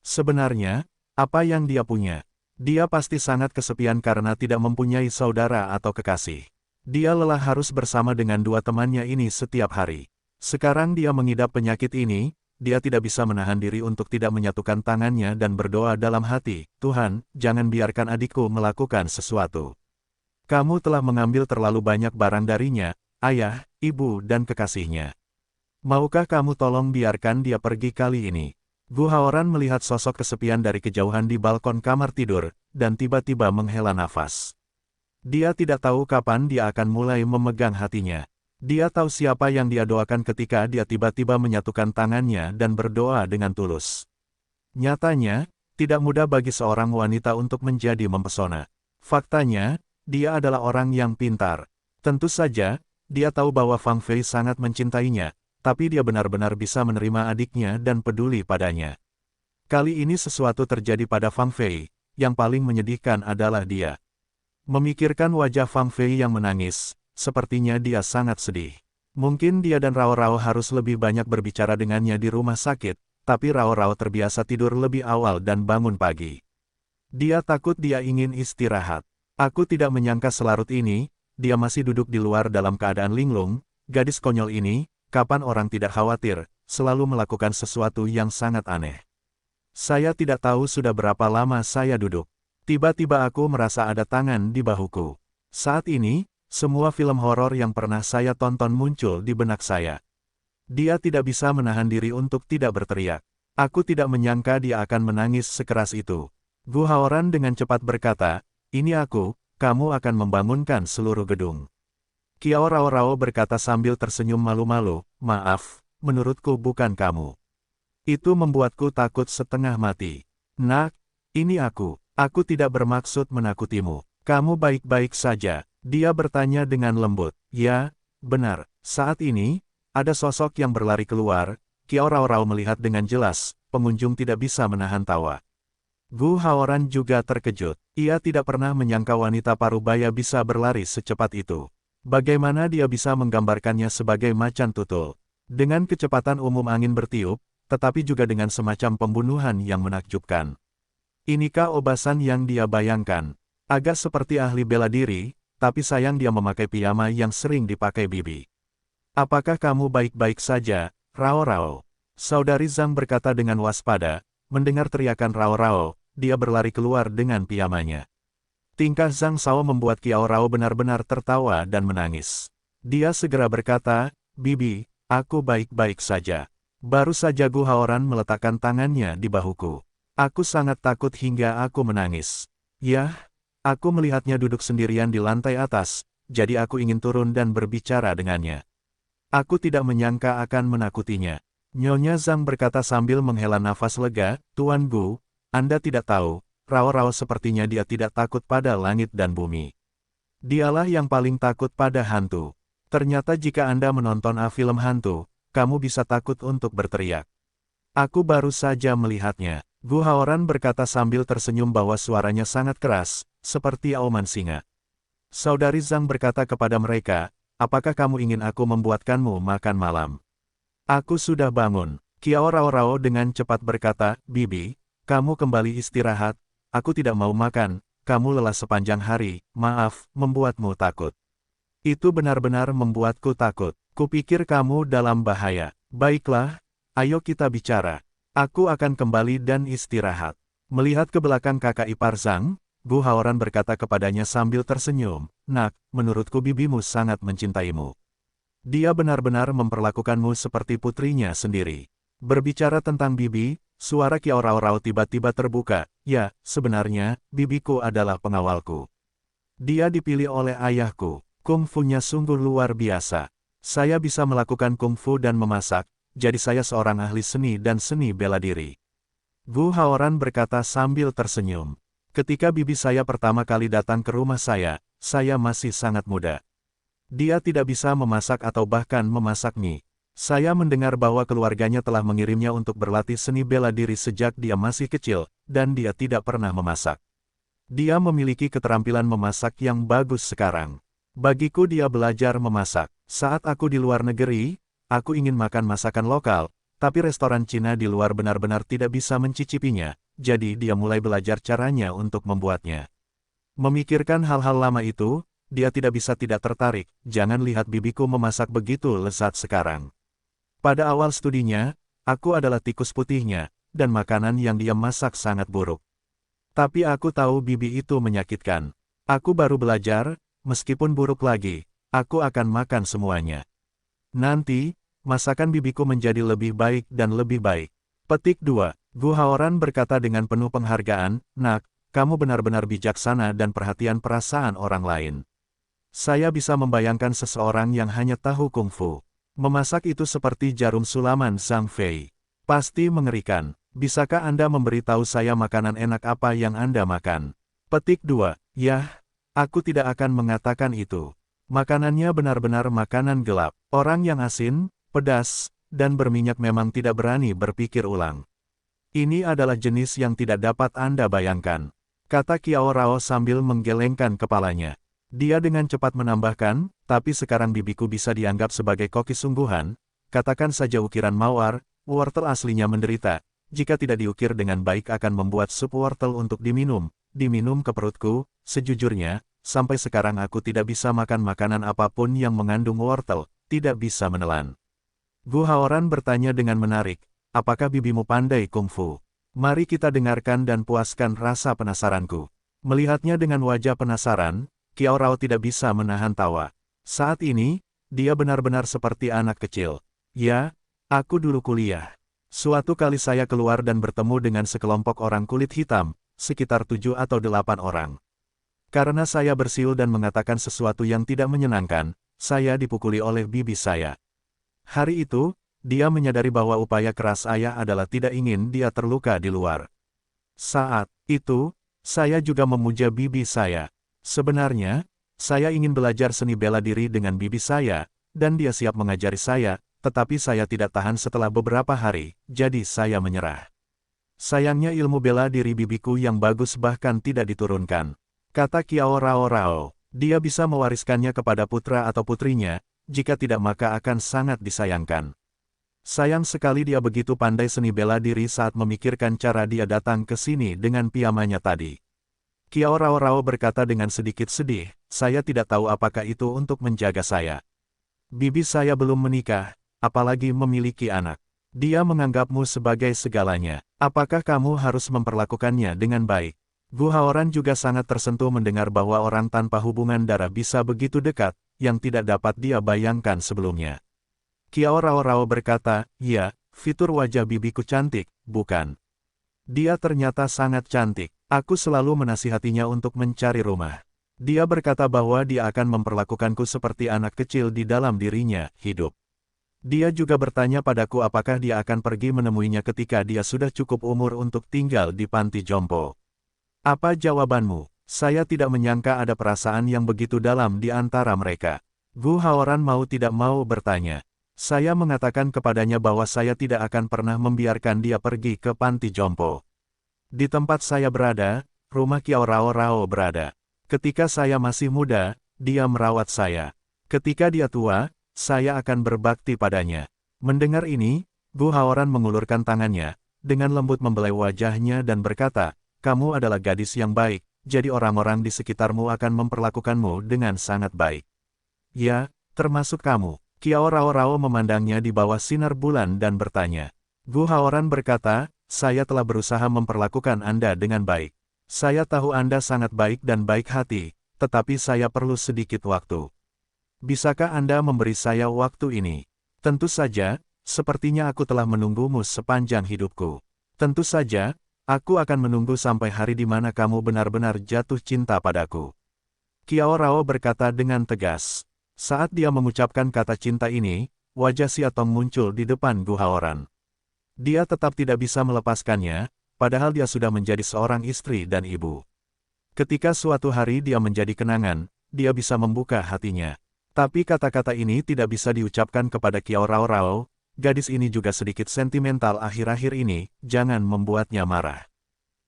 Sebenarnya, apa yang dia punya? Dia pasti sangat kesepian karena tidak mempunyai saudara atau kekasih. Dia lelah harus bersama dengan dua temannya ini setiap hari. Sekarang dia mengidap penyakit ini, dia tidak bisa menahan diri untuk tidak menyatukan tangannya dan berdoa dalam hati, Tuhan, jangan biarkan adikku melakukan sesuatu. Kamu telah mengambil terlalu banyak barang darinya, ayah, ibu dan kekasihnya. Maukah kamu tolong biarkan dia pergi kali ini? Gu Haoran melihat sosok kesepian dari kejauhan di balkon kamar tidur, dan tiba-tiba menghela nafas. Dia tidak tahu kapan dia akan mulai memegang hatinya. Dia tahu siapa yang dia doakan ketika dia tiba-tiba menyatukan tangannya dan berdoa dengan tulus. Nyatanya, tidak mudah bagi seorang wanita untuk menjadi mempesona. Faktanya, dia adalah orang yang pintar. Tentu saja, dia tahu bahwa Fang Fei sangat mencintainya, tapi dia benar-benar bisa menerima adiknya dan peduli padanya. Kali ini sesuatu terjadi pada Fang Fei, yang paling menyedihkan adalah dia. Memikirkan wajah Fang Fei yang menangis, sepertinya dia sangat sedih. Mungkin dia dan Rao Rao harus lebih banyak berbicara dengannya di rumah sakit, tapi Rao Rao terbiasa tidur lebih awal dan bangun pagi. Dia takut dia ingin istirahat. Aku tidak menyangka selarut ini, dia masih duduk di luar dalam keadaan linglung, gadis konyol ini, kapan orang tidak khawatir, selalu melakukan sesuatu yang sangat aneh. Saya tidak tahu sudah berapa lama saya duduk. Tiba-tiba aku merasa ada tangan di bahuku. Saat ini, semua film horor yang pernah saya tonton muncul di benak saya. Dia tidak bisa menahan diri untuk tidak berteriak. Aku tidak menyangka dia akan menangis sekeras itu. Gu Haoran dengan cepat berkata, ini aku, kamu akan membangunkan seluruh gedung. Kiao Rao Rao berkata sambil tersenyum malu-malu, maaf, menurutku bukan kamu. Itu membuatku takut setengah mati. Nak, ini aku tidak bermaksud menakutimu. Kamu baik-baik saja. Dia bertanya dengan lembut. Ya, benar. Saat ini, ada sosok yang berlari keluar. Kiao Rao Rao melihat dengan jelas, pengunjung tidak bisa menahan tawa. Gu Haoran juga terkejut. Ia tidak pernah menyangka wanita parubaya bisa berlari secepat itu. Bagaimana dia bisa menggambarkannya sebagai macan tutul? Dengan kecepatan umum angin bertiup, tetapi juga dengan semacam pembunuhan yang menakjubkan. Inikah obasan yang dia bayangkan? Agak seperti ahli bela diri, tapi sayang dia memakai piyama yang sering dipakai bibi. Apakah kamu baik-baik saja, Rao Rao? Saudari Zhang berkata dengan waspada, mendengar teriakan Rao Rao, dia berlari keluar dengan piyamanya. Tingkah Zhang Shao membuat Kiao Rao benar-benar tertawa dan menangis. Dia segera berkata, Bibi, aku baik-baik saja. Baru saja Gu Haoran meletakkan tangannya di bahuku. Aku sangat takut hingga aku menangis. Yah, aku melihatnya duduk sendirian di lantai atas, jadi aku ingin turun dan berbicara dengannya. Aku tidak menyangka akan menakutinya. Nyonya Zhang berkata sambil menghela nafas lega, Tuan Gu, Anda tidak tahu, Rao Rao sepertinya dia tidak takut pada langit dan bumi. Dialah yang paling takut pada hantu. Ternyata jika Anda menonton film hantu, kamu bisa takut untuk berteriak. Aku baru saja melihatnya. Gu Haoran berkata sambil tersenyum bahwa suaranya sangat keras, seperti auman singa. Saudari Zhang berkata kepada mereka, apakah kamu ingin aku membuatkanmu makan malam? Aku sudah bangun. Kiao Rao Rao dengan cepat berkata, Bibi, kamu kembali istirahat, aku tidak mau makan, kamu lelah sepanjang hari, maaf, membuatmu takut. Itu benar-benar membuatku takut. Kupikir kamu dalam bahaya. Baiklah, ayo kita bicara. Aku akan kembali dan istirahat. Melihat ke belakang kakak ipar Zhang, Gu Haoran berkata kepadanya sambil tersenyum, Nak, menurutku bibimu sangat mencintaimu. Dia benar-benar memperlakukanmu seperti putrinya sendiri. Berbicara tentang bibi, suara Kiao Rao Rao tiba-tiba terbuka. Ya, sebenarnya, bibiku adalah pengawalku. Dia dipilih oleh ayahku. Kungfu-nya sungguh luar biasa. Saya bisa melakukan kungfu dan memasak, jadi saya seorang ahli seni dan seni bela diri. Gu Haoran berkata sambil tersenyum. Ketika bibi saya pertama kali datang ke rumah saya masih sangat muda. Dia tidak bisa memasak atau bahkan memasak mie. Saya mendengar bahwa keluarganya telah mengirimnya untuk berlatih seni bela diri sejak dia masih kecil, dan dia tidak pernah memasak. Dia memiliki keterampilan memasak yang bagus sekarang. Bagiku dia belajar memasak. Saat aku di luar negeri, aku ingin makan masakan lokal, tapi restoran Cina di luar benar-benar tidak bisa mencicipinya, jadi dia mulai belajar caranya untuk membuatnya. Memikirkan hal-hal lama itu, dia tidak bisa tidak tertarik, jangan lihat bibiku memasak begitu lezat sekarang. Pada awal studinya, aku adalah tikus putihnya, dan makanan yang dia masak sangat buruk. Tapi aku tahu bibi itu menyakitkan. Aku baru belajar, meskipun buruk lagi, aku akan makan semuanya. Nanti, masakan bibiku menjadi lebih baik dan lebih baik. Petik 2. Gu Haoran berkata dengan penuh penghargaan, "Nak, kamu benar-benar bijaksana dan perhatian perasaan orang lain. Saya bisa membayangkan seseorang yang hanya tahu kungfu. Memasak itu seperti jarum sulaman Zhang Fei. Pasti mengerikan. Bisakah Anda memberitahu saya makanan enak apa yang Anda makan?" Petik 2. Yah, aku tidak akan mengatakan itu. Makanannya benar-benar makanan gelap. Orang yang asin, pedas, dan berminyak memang tidak berani berpikir ulang. Ini adalah jenis yang tidak dapat Anda bayangkan, kata Qiao Rao sambil menggelengkan kepalanya. Dia dengan cepat menambahkan, tapi sekarang bibiku bisa dianggap sebagai koki sungguhan, katakan saja ukiran mawar, wortel aslinya menderita, jika tidak diukir dengan baik akan membuat sup wortel untuk diminum ke perutku, sejujurnya, sampai sekarang aku tidak bisa makan makanan apapun yang mengandung wortel, tidak bisa menelan. Gu Haoran bertanya dengan menarik, apakah bibimu pandai kungfu? Mari kita dengarkan dan puaskan rasa penasaranku. Melihatnya dengan wajah penasaran, Qiao Rao tidak bisa menahan tawa. Saat ini, dia benar-benar seperti anak kecil. Ya, aku dulu kuliah. Suatu kali saya keluar dan bertemu dengan sekelompok orang kulit hitam, sekitar 7 atau 8 orang. Karena saya bersiul dan mengatakan sesuatu yang tidak menyenangkan, saya dipukuli oleh bibi saya. Hari itu, dia menyadari bahwa upaya keras ayah adalah tidak ingin dia terluka di luar. Saat itu, saya juga memuja bibi saya. Sebenarnya, saya ingin belajar seni bela diri dengan bibi saya, dan dia siap mengajari saya, tetapi saya tidak tahan setelah beberapa hari, jadi saya menyerah. Sayangnya ilmu bela diri bibiku yang bagus bahkan tidak diturunkan. Kata Qiao Rao, dia bisa mewariskannya kepada putra atau putrinya, jika tidak maka akan sangat disayangkan. Sayang sekali dia begitu pandai seni bela diri saat memikirkan cara dia datang ke sini dengan piyamanya tadi. Qiao Rao berkata dengan sedikit sedih, saya tidak tahu apakah itu untuk menjaga saya. Bibi saya belum menikah, apalagi memiliki anak. Dia menganggapmu sebagai segalanya. Apakah kamu harus memperlakukannya dengan baik? Gu Haoran juga sangat tersentuh mendengar bahwa orang tanpa hubungan darah bisa begitu dekat, yang tidak dapat dia bayangkan sebelumnya. Qiao Rao berkata, ya, fitur wajah bibiku cantik, bukan? Dia ternyata sangat cantik. Aku selalu menasihatinya untuk mencari rumah. Dia berkata bahwa dia akan memperlakukanku seperti anak kecil di dalam dirinya, hidup. Dia juga bertanya padaku apakah dia akan pergi menemuinya ketika dia sudah cukup umur untuk tinggal di panti jompo. Apa jawabanmu? Saya tidak menyangka ada perasaan yang begitu dalam di antara mereka. Gu Haoran mau tidak mau bertanya. Saya mengatakan kepadanya bahwa saya tidak akan pernah membiarkan dia pergi ke panti jompo. Di tempat saya berada, rumah Qiao Rao berada. Ketika saya masih muda, dia merawat saya. Ketika dia tua, saya akan berbakti padanya. Mendengar ini, Gu Haoran mengulurkan tangannya, dengan lembut membelai wajahnya dan berkata, kamu adalah gadis yang baik, jadi orang-orang di sekitarmu akan memperlakukanmu dengan sangat baik. Ya, termasuk kamu. Qiao Rao memandangnya di bawah sinar bulan dan bertanya. Gu Haoran berkata, saya telah berusaha memperlakukan Anda dengan baik. Saya tahu Anda sangat baik dan baik hati, tetapi saya perlu sedikit waktu. Bisakah Anda memberi saya waktu ini? Tentu saja, sepertinya aku telah menunggumu sepanjang hidupku. Tentu saja, aku akan menunggu sampai hari di mana kamu benar-benar jatuh cinta padaku. Qiao Rao berkata dengan tegas. Saat dia mengucapkan kata cinta ini, wajah Xiatong muncul di depan Gu Haoran. Dia tetap tidak bisa melepaskannya, padahal dia sudah menjadi seorang istri dan ibu. Ketika suatu hari dia menjadi kenangan, dia bisa membuka hatinya. Tapi kata-kata ini tidak bisa diucapkan kepada Kiao Rao Rao, gadis ini juga sedikit sentimental akhir-akhir ini, jangan membuatnya marah.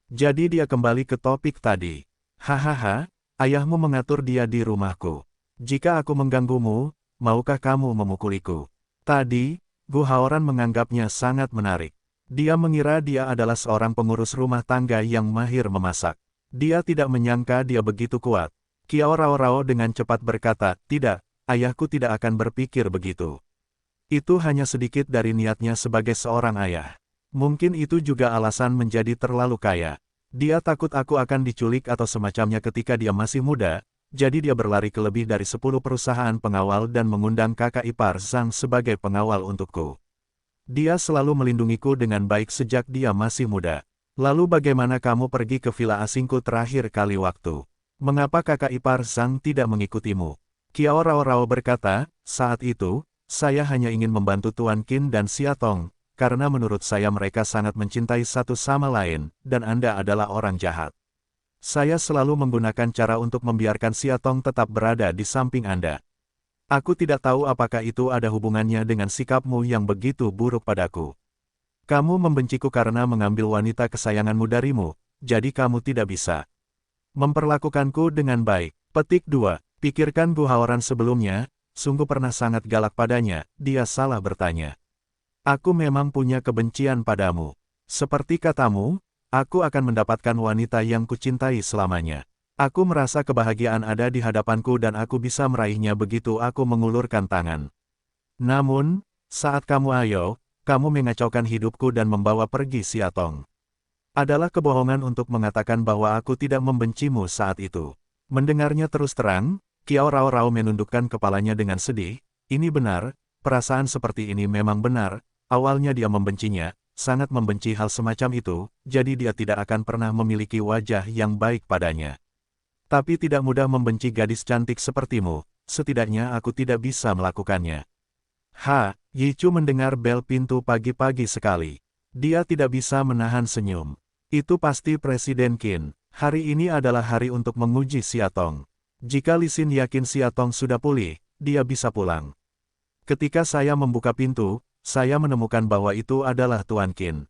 Jadi dia kembali ke topik tadi. Hahaha, ayahmu mengatur dia di rumahku. Jika aku mengganggumu, maukah kamu memukuliku? Tadi, Gu Haoran menganggapnya sangat menarik. Dia mengira dia adalah seorang pengurus rumah tangga yang mahir memasak. Dia tidak menyangka dia begitu kuat. Kiao Rao Rao dengan cepat berkata, tidak, ayahku tidak akan berpikir begitu. Itu hanya sedikit dari niatnya sebagai seorang ayah. Mungkin itu juga alasan menjadi terlalu kaya. Dia takut aku akan diculik atau semacamnya ketika dia masih muda, jadi dia berlari ke lebih dari 10 perusahaan pengawal dan mengundang kakak ipar Zhang sebagai pengawal untukku. Dia selalu melindungiku dengan baik sejak dia masih muda. Lalu bagaimana kamu pergi ke villa asingku terakhir kali waktu? Mengapa kakak ipar Zhang tidak mengikutimu? Kiao Rao Rao berkata, saat itu, saya hanya ingin membantu Tuan Qin dan Xia Tong, karena menurut saya mereka sangat mencintai satu sama lain, dan Anda adalah orang jahat. Saya selalu menggunakan cara untuk membiarkan Xia Tong tetap berada di samping Anda. Aku tidak tahu apakah itu ada hubungannya dengan sikapmu yang begitu buruk padaku. Kamu membenciku karena mengambil wanita kesayanganmu darimu, jadi kamu tidak bisa memperlakukanku dengan baik. Petik 2. Pikirkan Gu Haoran sebelumnya, sungguh pernah sangat galak padanya, dia salah bertanya. Aku memang punya kebencian padamu. Seperti katamu, aku akan mendapatkan wanita yang kucintai selamanya. Aku merasa kebahagiaan ada di hadapanku dan aku bisa meraihnya begitu aku mengulurkan tangan. Namun, saat kamu ayo, kamu mengacaukan hidupku dan membawa pergi Xia Tong. Adalah kebohongan untuk mengatakan bahwa aku tidak membencimu saat itu. Mendengarnya terus terang, Kiao Rao Rao menundukkan kepalanya dengan sedih. Ini benar, perasaan seperti ini memang benar, awalnya dia membencinya, sangat membenci hal semacam itu, jadi dia tidak akan pernah memiliki wajah yang baik padanya. Tapi tidak mudah membenci gadis cantik sepertimu, setidaknya aku tidak bisa melakukannya. Yi Chu mendengar bel pintu pagi-pagi sekali. Dia tidak bisa menahan senyum. Itu pasti Presiden Qin. Hari ini adalah hari untuk menguji Xia Tong. Jika Li Xin yakin Xia Tong sudah pulih, dia bisa pulang. Ketika saya membuka pintu, saya menemukan bahwa itu adalah Tuan Qin.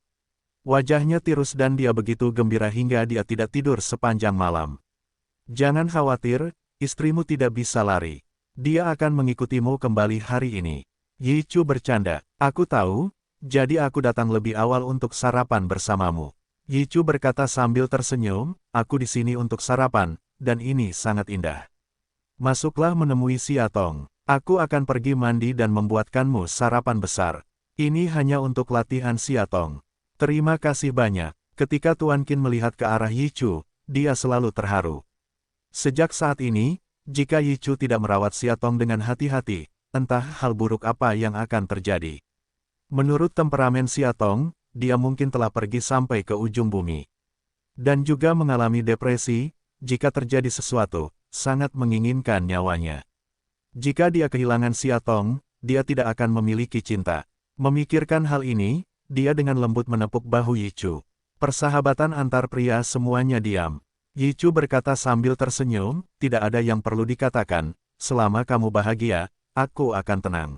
Wajahnya tirus dan dia begitu gembira hingga dia tidak tidur sepanjang malam. Jangan khawatir, istrimu tidak bisa lari. Dia akan mengikutimu kembali hari ini. Yi Chu bercanda. Aku tahu, jadi aku datang lebih awal untuk sarapan bersamamu. Yi Chu berkata sambil tersenyum, aku di sini untuk sarapan, dan ini sangat indah. Masuklah menemui Xia Tong. Aku akan pergi mandi dan membuatkanmu sarapan besar. Ini hanya untuk latihan Xia Tong. Terima kasih banyak. Ketika Tuan Qin melihat ke arah Yi Chu, dia selalu terharu. Sejak saat ini, jika Yi Chu tidak merawat Xia Tong dengan hati-hati, entah hal buruk apa yang akan terjadi. Menurut temperamen Xia Tong, dia mungkin telah pergi sampai ke ujung bumi. Dan juga mengalami depresi, jika terjadi sesuatu, sangat menginginkan nyawanya. Jika dia kehilangan Xia Tong, dia tidak akan memiliki cinta. Memikirkan hal ini, dia dengan lembut menepuk bahu Yi Chu. Persahabatan antar pria semuanya diam. Yi Chu berkata sambil tersenyum, tidak ada yang perlu dikatakan, selama kamu bahagia, aku akan tenang.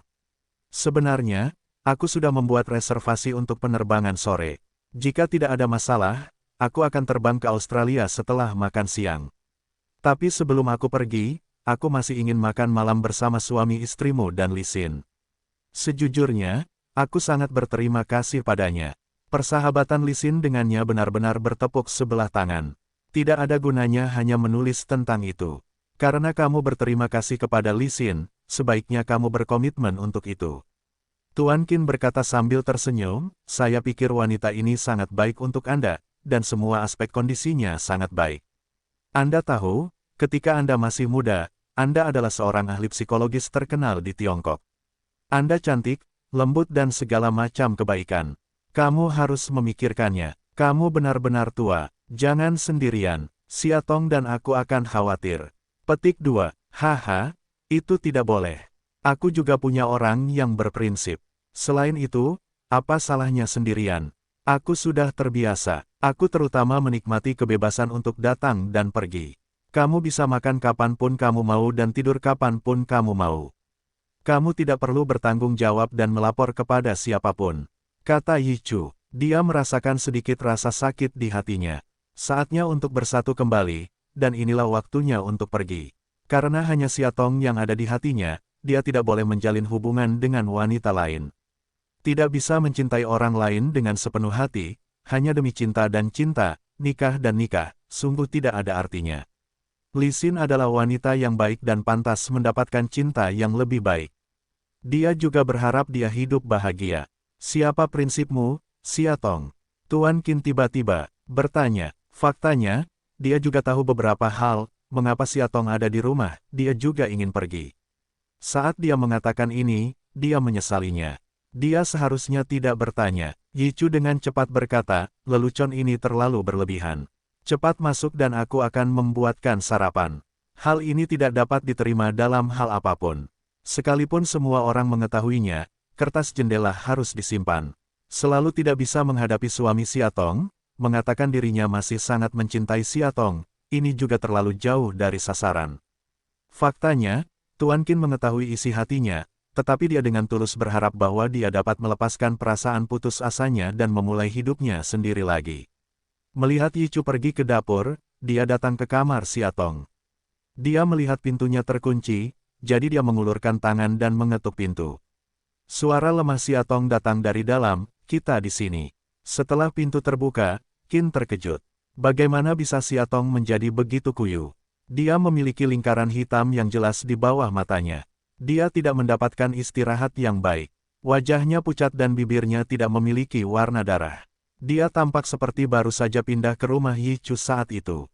Sebenarnya, aku sudah membuat reservasi untuk penerbangan sore. Jika tidak ada masalah, aku akan terbang ke Australia setelah makan siang. Tapi sebelum aku pergi, aku masih ingin makan malam bersama suami istrimu dan Li Xin. Sejujurnya, aku sangat berterima kasih padanya. Persahabatan Li Xin dengannya benar-benar bertepuk sebelah tangan. Tidak ada gunanya hanya menulis tentang itu. Karena kamu berterima kasih kepada Li Xin, sebaiknya kamu berkomitmen untuk itu. Tuan Qin berkata sambil tersenyum, saya pikir wanita ini sangat baik untuk Anda, dan semua aspek kondisinya sangat baik. Anda tahu, ketika Anda masih muda, Anda adalah seorang ahli psikologis terkenal di Tiongkok. Anda cantik, lembut dan segala macam kebaikan. Kamu harus memikirkannya. Kamu benar-benar tua, jangan sendirian. Xia Tong dan aku akan khawatir. Petik 2. Haha, itu tidak boleh. Aku juga punya orang yang berprinsip. Selain itu, apa salahnya sendirian? Aku sudah terbiasa. Aku terutama menikmati kebebasan untuk datang dan pergi. Kamu bisa makan kapanpun kamu mau dan tidur kapanpun kamu mau. Kamu tidak perlu bertanggung jawab dan melapor kepada siapapun. Kata Yichu. Dia merasakan sedikit rasa sakit di hatinya. Saatnya untuk bersatu kembali, dan inilah waktunya untuk pergi. Karena hanya Xiaotong yang ada di hatinya, dia tidak boleh menjalin hubungan dengan wanita lain. Tidak bisa mencintai orang lain dengan sepenuh hati, hanya demi cinta, nikah dan nikah, sungguh tidak ada artinya. Li Xin adalah wanita yang baik dan pantas mendapatkan cinta yang lebih baik. Dia juga berharap dia hidup bahagia. Siapa prinsipmu, Xiaotong? Tuan Qin tiba-tiba bertanya. Faktanya, dia juga tahu beberapa hal, mengapa Xiaotong ada di rumah, dia juga ingin pergi. Saat dia mengatakan ini, dia menyesalinya. Dia seharusnya tidak bertanya. Yichu dengan cepat berkata, lelucon ini terlalu berlebihan. Cepat masuk dan aku akan membuatkan sarapan. Hal ini tidak dapat diterima dalam hal apapun. Sekalipun semua orang mengetahuinya, kertas jendela harus disimpan. Selalu tidak bisa menghadapi suami Xiaotong, mengatakan dirinya masih sangat mencintai Xiaotong, ini juga terlalu jauh dari sasaran. Faktanya, Tuan Qin mengetahui isi hatinya, tetapi dia dengan tulus berharap bahwa dia dapat melepaskan perasaan putus asanya dan memulai hidupnya sendiri lagi. Melihat Yichu pergi ke dapur, dia datang ke kamar Xiaotong. Dia melihat pintunya terkunci, jadi dia mengulurkan tangan dan mengetuk pintu. Suara lemah Xiaotong datang dari dalam, kita di sini. Setelah pintu terbuka, Qin terkejut. Bagaimana bisa Xiaotong menjadi begitu kuyu? Dia memiliki lingkaran hitam yang jelas di bawah matanya. Dia tidak mendapatkan istirahat yang baik. Wajahnya pucat dan bibirnya tidak memiliki warna darah. Dia tampak seperti baru saja pindah ke rumah Yichu saat itu.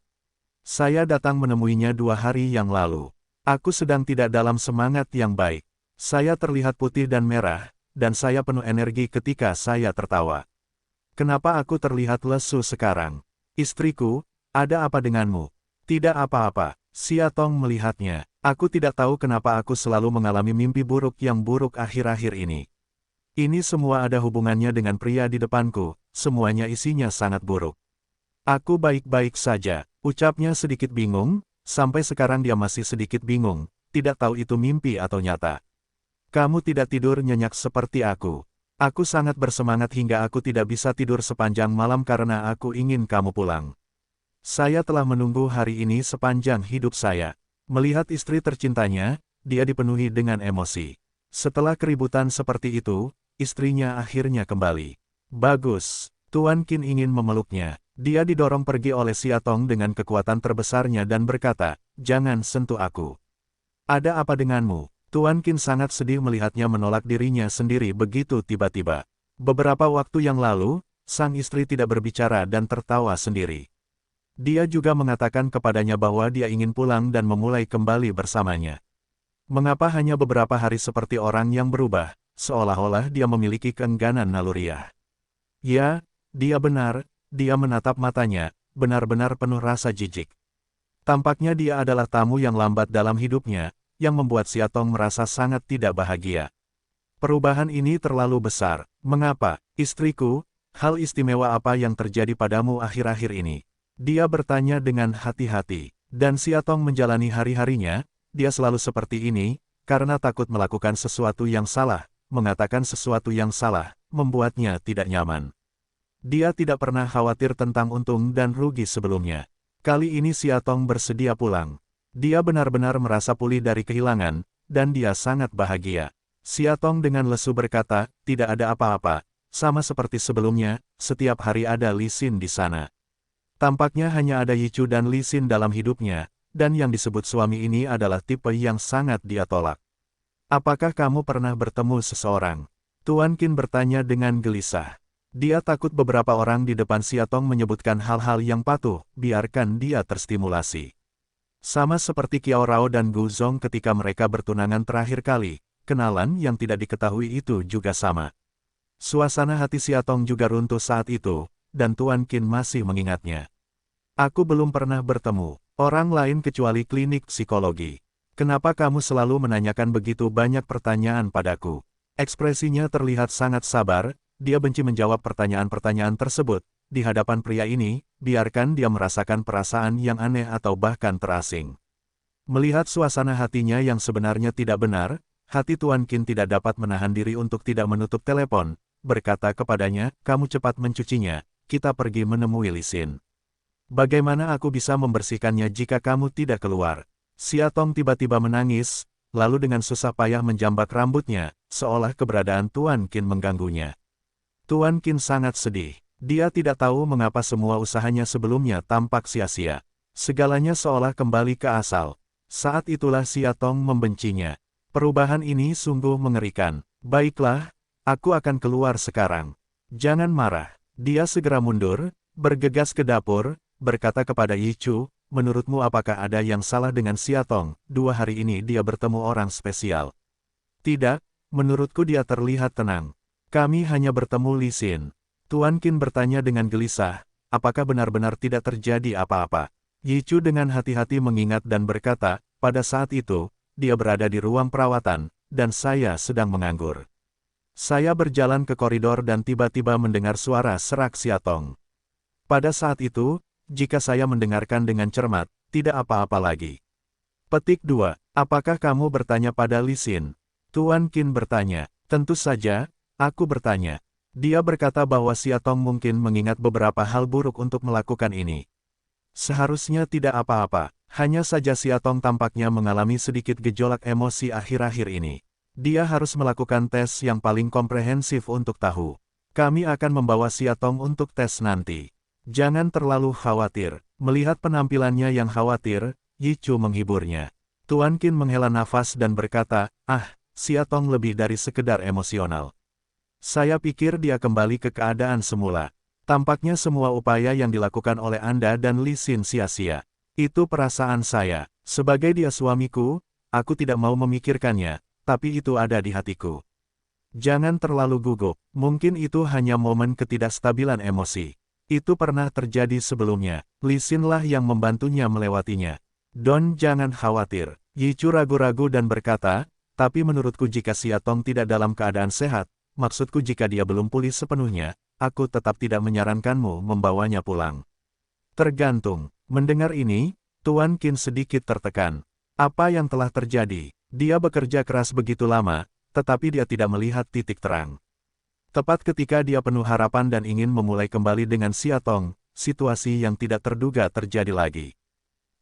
Saya datang menemuinya 2 hari yang lalu. Aku sedang tidak dalam semangat yang baik. Saya terlihat putih dan merah, dan saya penuh energi ketika saya tertawa. Kenapa aku terlihat lesu sekarang? Istriku, ada apa denganmu? Tidak apa-apa. Xiaotong melihatnya. Aku tidak tahu kenapa aku selalu mengalami mimpi buruk yang buruk akhir-akhir ini. Ini semua ada hubungannya dengan pria di depanku, semuanya isinya sangat buruk. Aku baik-baik saja, ucapnya sedikit bingung, sampai sekarang dia masih sedikit bingung, tidak tahu itu mimpi atau nyata. Kamu tidak tidur nyenyak seperti aku. Aku sangat bersemangat hingga aku tidak bisa tidur sepanjang malam karena aku ingin kamu pulang. Saya telah menunggu hari ini sepanjang hidup saya. Melihat istri tercintanya, dia dipenuhi dengan emosi. Setelah keributan seperti itu, istrinya akhirnya kembali. Bagus, Tuan Qin ingin memeluknya. Dia didorong pergi oleh Xiaotong dengan kekuatan terbesarnya dan berkata, jangan sentuh aku. Ada apa denganmu? Tuan Qin sangat sedih melihatnya menolak dirinya sendiri begitu tiba-tiba. Beberapa waktu yang lalu, sang istri tidak berbicara dan tertawa sendiri. Dia juga mengatakan kepadanya bahwa dia ingin pulang dan memulai kembali bersamanya. Mengapa hanya beberapa hari seperti orang yang berubah, seolah-olah dia memiliki keengganan naluriah? Ya, dia benar, dia menatap matanya, benar-benar penuh rasa jijik. Tampaknya dia adalah tamu yang lambat dalam hidupnya, yang membuat Xiaotong merasa sangat tidak bahagia. Perubahan ini terlalu besar. Mengapa, istriku? Hal istimewa apa yang terjadi padamu akhir-akhir ini? Dia bertanya dengan hati-hati. Dan Xiaotong menjalani hari-harinya, dia selalu seperti ini, karena takut melakukan sesuatu yang salah, mengatakan sesuatu yang salah, membuatnya tidak nyaman. Dia tidak pernah khawatir tentang untung dan rugi sebelumnya. Kali ini Xiaotong bersedia pulang. Dia benar-benar merasa pulih dari kehilangan, dan dia sangat bahagia. Xiaotong dengan lesu berkata, tidak ada apa-apa, sama seperti sebelumnya, setiap hari ada Li Xin di sana. Tampaknya hanya ada Yichu dan Li Xin dalam hidupnya, dan yang disebut suami ini adalah tipe yang sangat dia tolak. Apakah kamu pernah bertemu seseorang? Tuan Qin bertanya dengan gelisah. Dia takut beberapa orang di depan Xiaotong menyebutkan hal-hal yang patuh, biarkan dia terstimulasi. Sama seperti Qiao Rao dan Gu Zong ketika mereka bertunangan terakhir kali, kenalan yang tidak diketahui itu juga sama. Suasana hati Xiaotong juga runtuh saat itu, dan Tuan Qin masih mengingatnya. Aku belum pernah bertemu orang lain kecuali klinik psikologi. Kenapa kamu selalu menanyakan begitu banyak pertanyaan padaku? Ekspresinya terlihat sangat sabar, dia benci menjawab pertanyaan-pertanyaan tersebut. Di hadapan pria ini, biarkan dia merasakan perasaan yang aneh atau bahkan terasing. Melihat suasana hatinya yang sebenarnya tidak benar, hati Tuan Qin tidak dapat menahan diri untuk tidak menutup telepon, berkata kepadanya, kamu cepat mencucinya, kita pergi menemui Li Xin. Bagaimana aku bisa membersihkannya jika kamu tidak keluar? Xia Tong tiba-tiba menangis, lalu dengan susah payah menjambak rambutnya, seolah keberadaan Tuan Qin mengganggunya. Tuan Qin sangat sedih. Dia tidak tahu mengapa semua usahanya sebelumnya tampak sia-sia. Segalanya seolah kembali ke asal. Saat itulah Xia Tong membencinya. Perubahan ini sungguh mengerikan. Baiklah, aku akan keluar sekarang. Jangan marah. Dia segera mundur, bergegas ke dapur, berkata kepada Yi Chu, menurutmu apakah ada yang salah dengan Xia Tong? 2 hari ini dia bertemu orang spesial. Tidak, menurutku dia terlihat tenang. Kami hanya bertemu Li Xin. Tuan Qin bertanya dengan gelisah, apakah benar-benar tidak terjadi apa-apa? Yi Chu dengan hati-hati mengingat dan berkata, pada saat itu, dia berada di ruang perawatan, dan saya sedang menganggur. Saya berjalan ke koridor dan tiba-tiba mendengar suara serak Xia Tong. Pada saat itu, jika saya mendengarkan dengan cermat, tidak apa-apa lagi. Petik 2. Apakah kamu bertanya pada Li Xin? Tuan Qin bertanya. Tentu saja, aku bertanya. Dia berkata bahwa Xia Tong mungkin mengingat beberapa hal buruk untuk melakukan ini. Seharusnya tidak apa-apa, hanya saja Xia Tong tampaknya mengalami sedikit gejolak emosi akhir-akhir ini. Dia harus melakukan tes yang paling komprehensif untuk tahu. Kami akan membawa Xia Tong untuk tes nanti. Jangan terlalu khawatir. Melihat penampilannya yang khawatir, Yi Chu menghiburnya. Tuan Qin menghela nafas dan berkata, Xia Tong lebih dari sekedar emosional. Saya pikir dia kembali ke keadaan semula. Tampaknya semua upaya yang dilakukan oleh Anda dan Li Xin sia-sia. Itu perasaan saya. Sebagai dia suamiku, aku tidak mau memikirkannya, tapi itu ada di hatiku. Jangan terlalu gugup, mungkin itu hanya momen ketidakstabilan emosi. Itu pernah terjadi sebelumnya. Li Xin lah yang membantunya melewatinya. Don jangan khawatir. Yi Chu ragu-ragu dan berkata, tapi menurutku jika Xia Tong tidak dalam keadaan sehat, maksudku jika dia belum pulih sepenuhnya, aku tetap tidak menyarankanmu membawanya pulang. Tergantung. Mendengar ini, Tuan Qin sedikit tertekan. Apa yang telah terjadi? Dia bekerja keras begitu lama, tetapi dia tidak melihat titik terang. Tepat ketika dia penuh harapan dan ingin memulai kembali dengan Xia Tong, situasi yang tidak terduga terjadi lagi.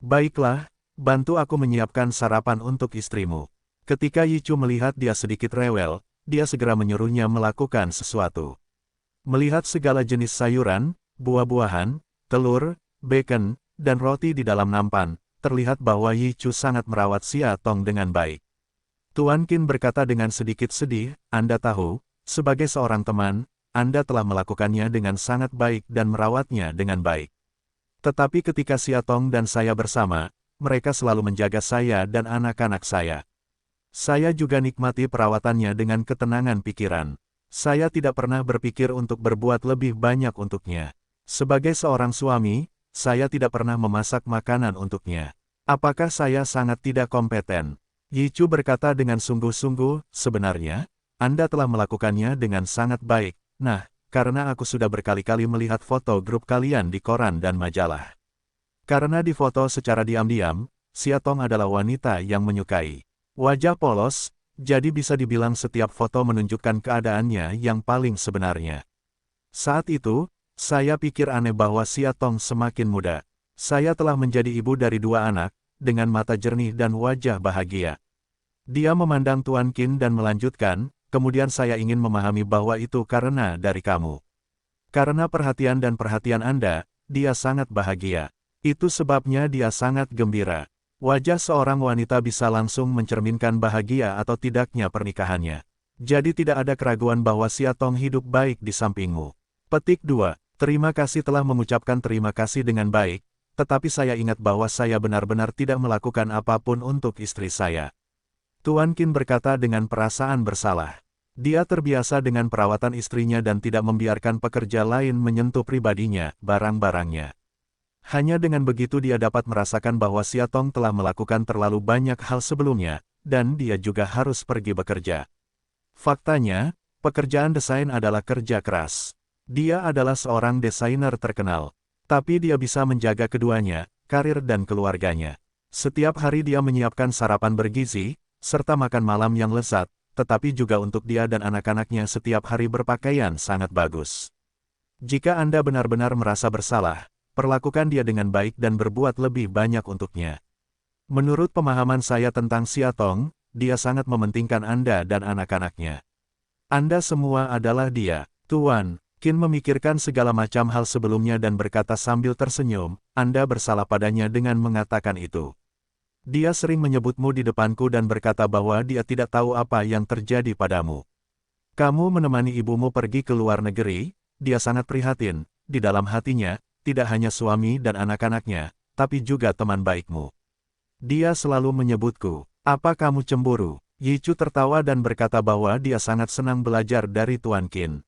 Baiklah, bantu aku menyiapkan sarapan untuk istrimu. Ketika Yi Chu melihat dia sedikit rewel, dia segera menyuruhnya melakukan sesuatu. Melihat segala jenis sayuran, buah-buahan, telur, bacon, dan roti di dalam nampan, terlihat bahwa Yi Chu sangat merawat Xia Tong dengan baik. Tuan Qin berkata dengan sedikit sedih, Anda tahu, sebagai seorang teman, Anda telah melakukannya dengan sangat baik dan merawatnya dengan baik. Tetapi ketika Xia Tong dan saya bersama, mereka selalu menjaga saya dan anak-anak saya. Saya juga nikmati perawatannya dengan ketenangan pikiran. Saya tidak pernah berpikir untuk berbuat lebih banyak untuknya. Sebagai seorang suami, saya tidak pernah memasak makanan untuknya. Apakah saya sangat tidak kompeten? Yi Chu berkata dengan sungguh-sungguh, sebenarnya, Anda telah melakukannya dengan sangat baik. Nah, karena aku sudah berkali-kali melihat foto grup kalian di koran dan majalah. Karena difoto secara diam-diam, Xia Tong adalah wanita yang menyukai wajah polos, jadi bisa dibilang setiap foto menunjukkan keadaannya yang paling sebenarnya. Saat itu, saya pikir aneh bahwa Xia Tong semakin muda. Saya telah menjadi ibu dari 2 anak, dengan mata jernih dan wajah bahagia. Dia memandang Tuan Qin dan melanjutkan, kemudian saya ingin memahami bahwa itu karena dari kamu. Karena perhatian dan perhatian Anda, dia sangat bahagia. Itu sebabnya dia sangat gembira. Wajah seorang wanita bisa langsung mencerminkan bahagia atau tidaknya pernikahannya. Jadi tidak ada keraguan bahwa Xia Tong hidup baik di sampingmu. Petik 2. Terima kasih telah mengucapkan terima kasih dengan baik, tetapi saya ingat bahwa saya benar-benar tidak melakukan apapun untuk istri saya. Tuan Qin berkata dengan perasaan bersalah. Dia terbiasa dengan perawatan istrinya dan tidak membiarkan pekerja lain menyentuh pribadinya, barang-barangnya. Hanya dengan begitu dia dapat merasakan bahwa Xia Tong telah melakukan terlalu banyak hal sebelumnya, dan dia juga harus pergi bekerja. Faktanya, Pekerjaan desain adalah kerja keras. Dia adalah seorang desainer terkenal. Tapi dia bisa menjaga keduanya, karir dan keluarganya. Setiap hari dia menyiapkan sarapan bergizi, serta makan malam yang lezat, tetapi juga untuk dia dan anak-anaknya setiap hari berpakaian sangat bagus. Jika Anda benar-benar merasa bersalah, perlakukan dia dengan baik dan berbuat lebih banyak untuknya. Menurut pemahaman saya tentang Xiaotong, dia sangat mementingkan Anda dan anak-anaknya. Anda semua adalah dia, Tuan. Qin memikirkan segala macam hal sebelumnya dan berkata sambil tersenyum, Anda bersalah padanya dengan mengatakan itu. Dia sering menyebutmu di depanku dan berkata bahwa dia tidak tahu apa yang terjadi padamu. Kamu menemani ibumu pergi ke luar negeri, dia sangat prihatin, di dalam hatinya, tidak hanya suami dan anak-anaknya, tapi juga teman baikmu. Dia selalu menyebutku, apa kamu cemburu? Yichu tertawa dan berkata bahwa dia sangat senang belajar dari Tuan Qin.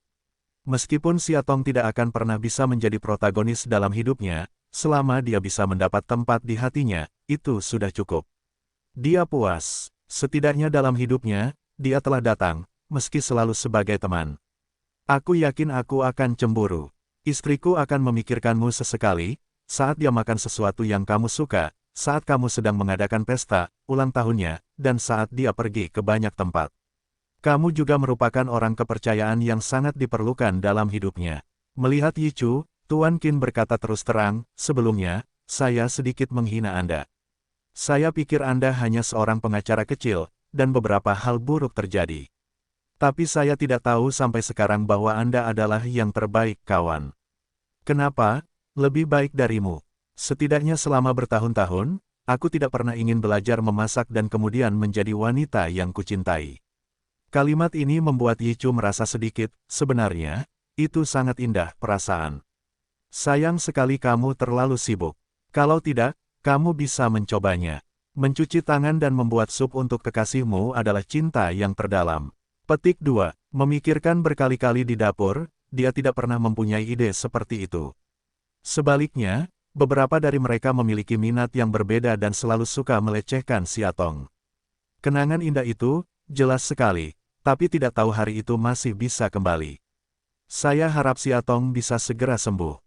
Meskipun Xiaotong tidak akan pernah bisa menjadi protagonis dalam hidupnya, selama dia bisa mendapat tempat di hatinya, itu sudah cukup. Dia puas. Setidaknya dalam hidupnya, dia telah datang, meski selalu sebagai teman. Aku yakin aku akan cemburu. Istriku akan memikirkanmu sesekali, saat dia makan sesuatu yang kamu suka, saat kamu sedang mengadakan pesta, ulang tahunnya, dan saat dia pergi ke banyak tempat. Kamu juga merupakan orang kepercayaan yang sangat diperlukan dalam hidupnya. Melihat Yichu, Tuan Qin berkata terus terang, sebelumnya, saya sedikit menghina Anda. Saya pikir Anda hanya seorang pengacara kecil, dan beberapa hal buruk terjadi. Tapi saya tidak tahu sampai sekarang bahwa Anda adalah yang terbaik, kawan. Kenapa? Lebih baik darimu. Setidaknya selama bertahun-tahun, aku tidak pernah ingin belajar memasak dan kemudian menjadi wanita yang kucintai. Kalimat ini membuat Yichu merasa sedikit, sebenarnya, itu sangat indah perasaan. Sayang sekali kamu terlalu sibuk. Kalau tidak, kamu bisa mencobanya. Mencuci tangan dan membuat sup untuk kekasihmu adalah cinta yang terdalam. Petik 2. Memikirkan berkali-kali di dapur, dia tidak pernah mempunyai ide seperti itu. Sebaliknya, beberapa dari mereka memiliki minat yang berbeda dan selalu suka melecehkan Xiaotong. Kenangan indah itu, jelas sekali, tapi tidak tahu hari itu masih bisa kembali. Saya harap Xiaotong bisa segera sembuh.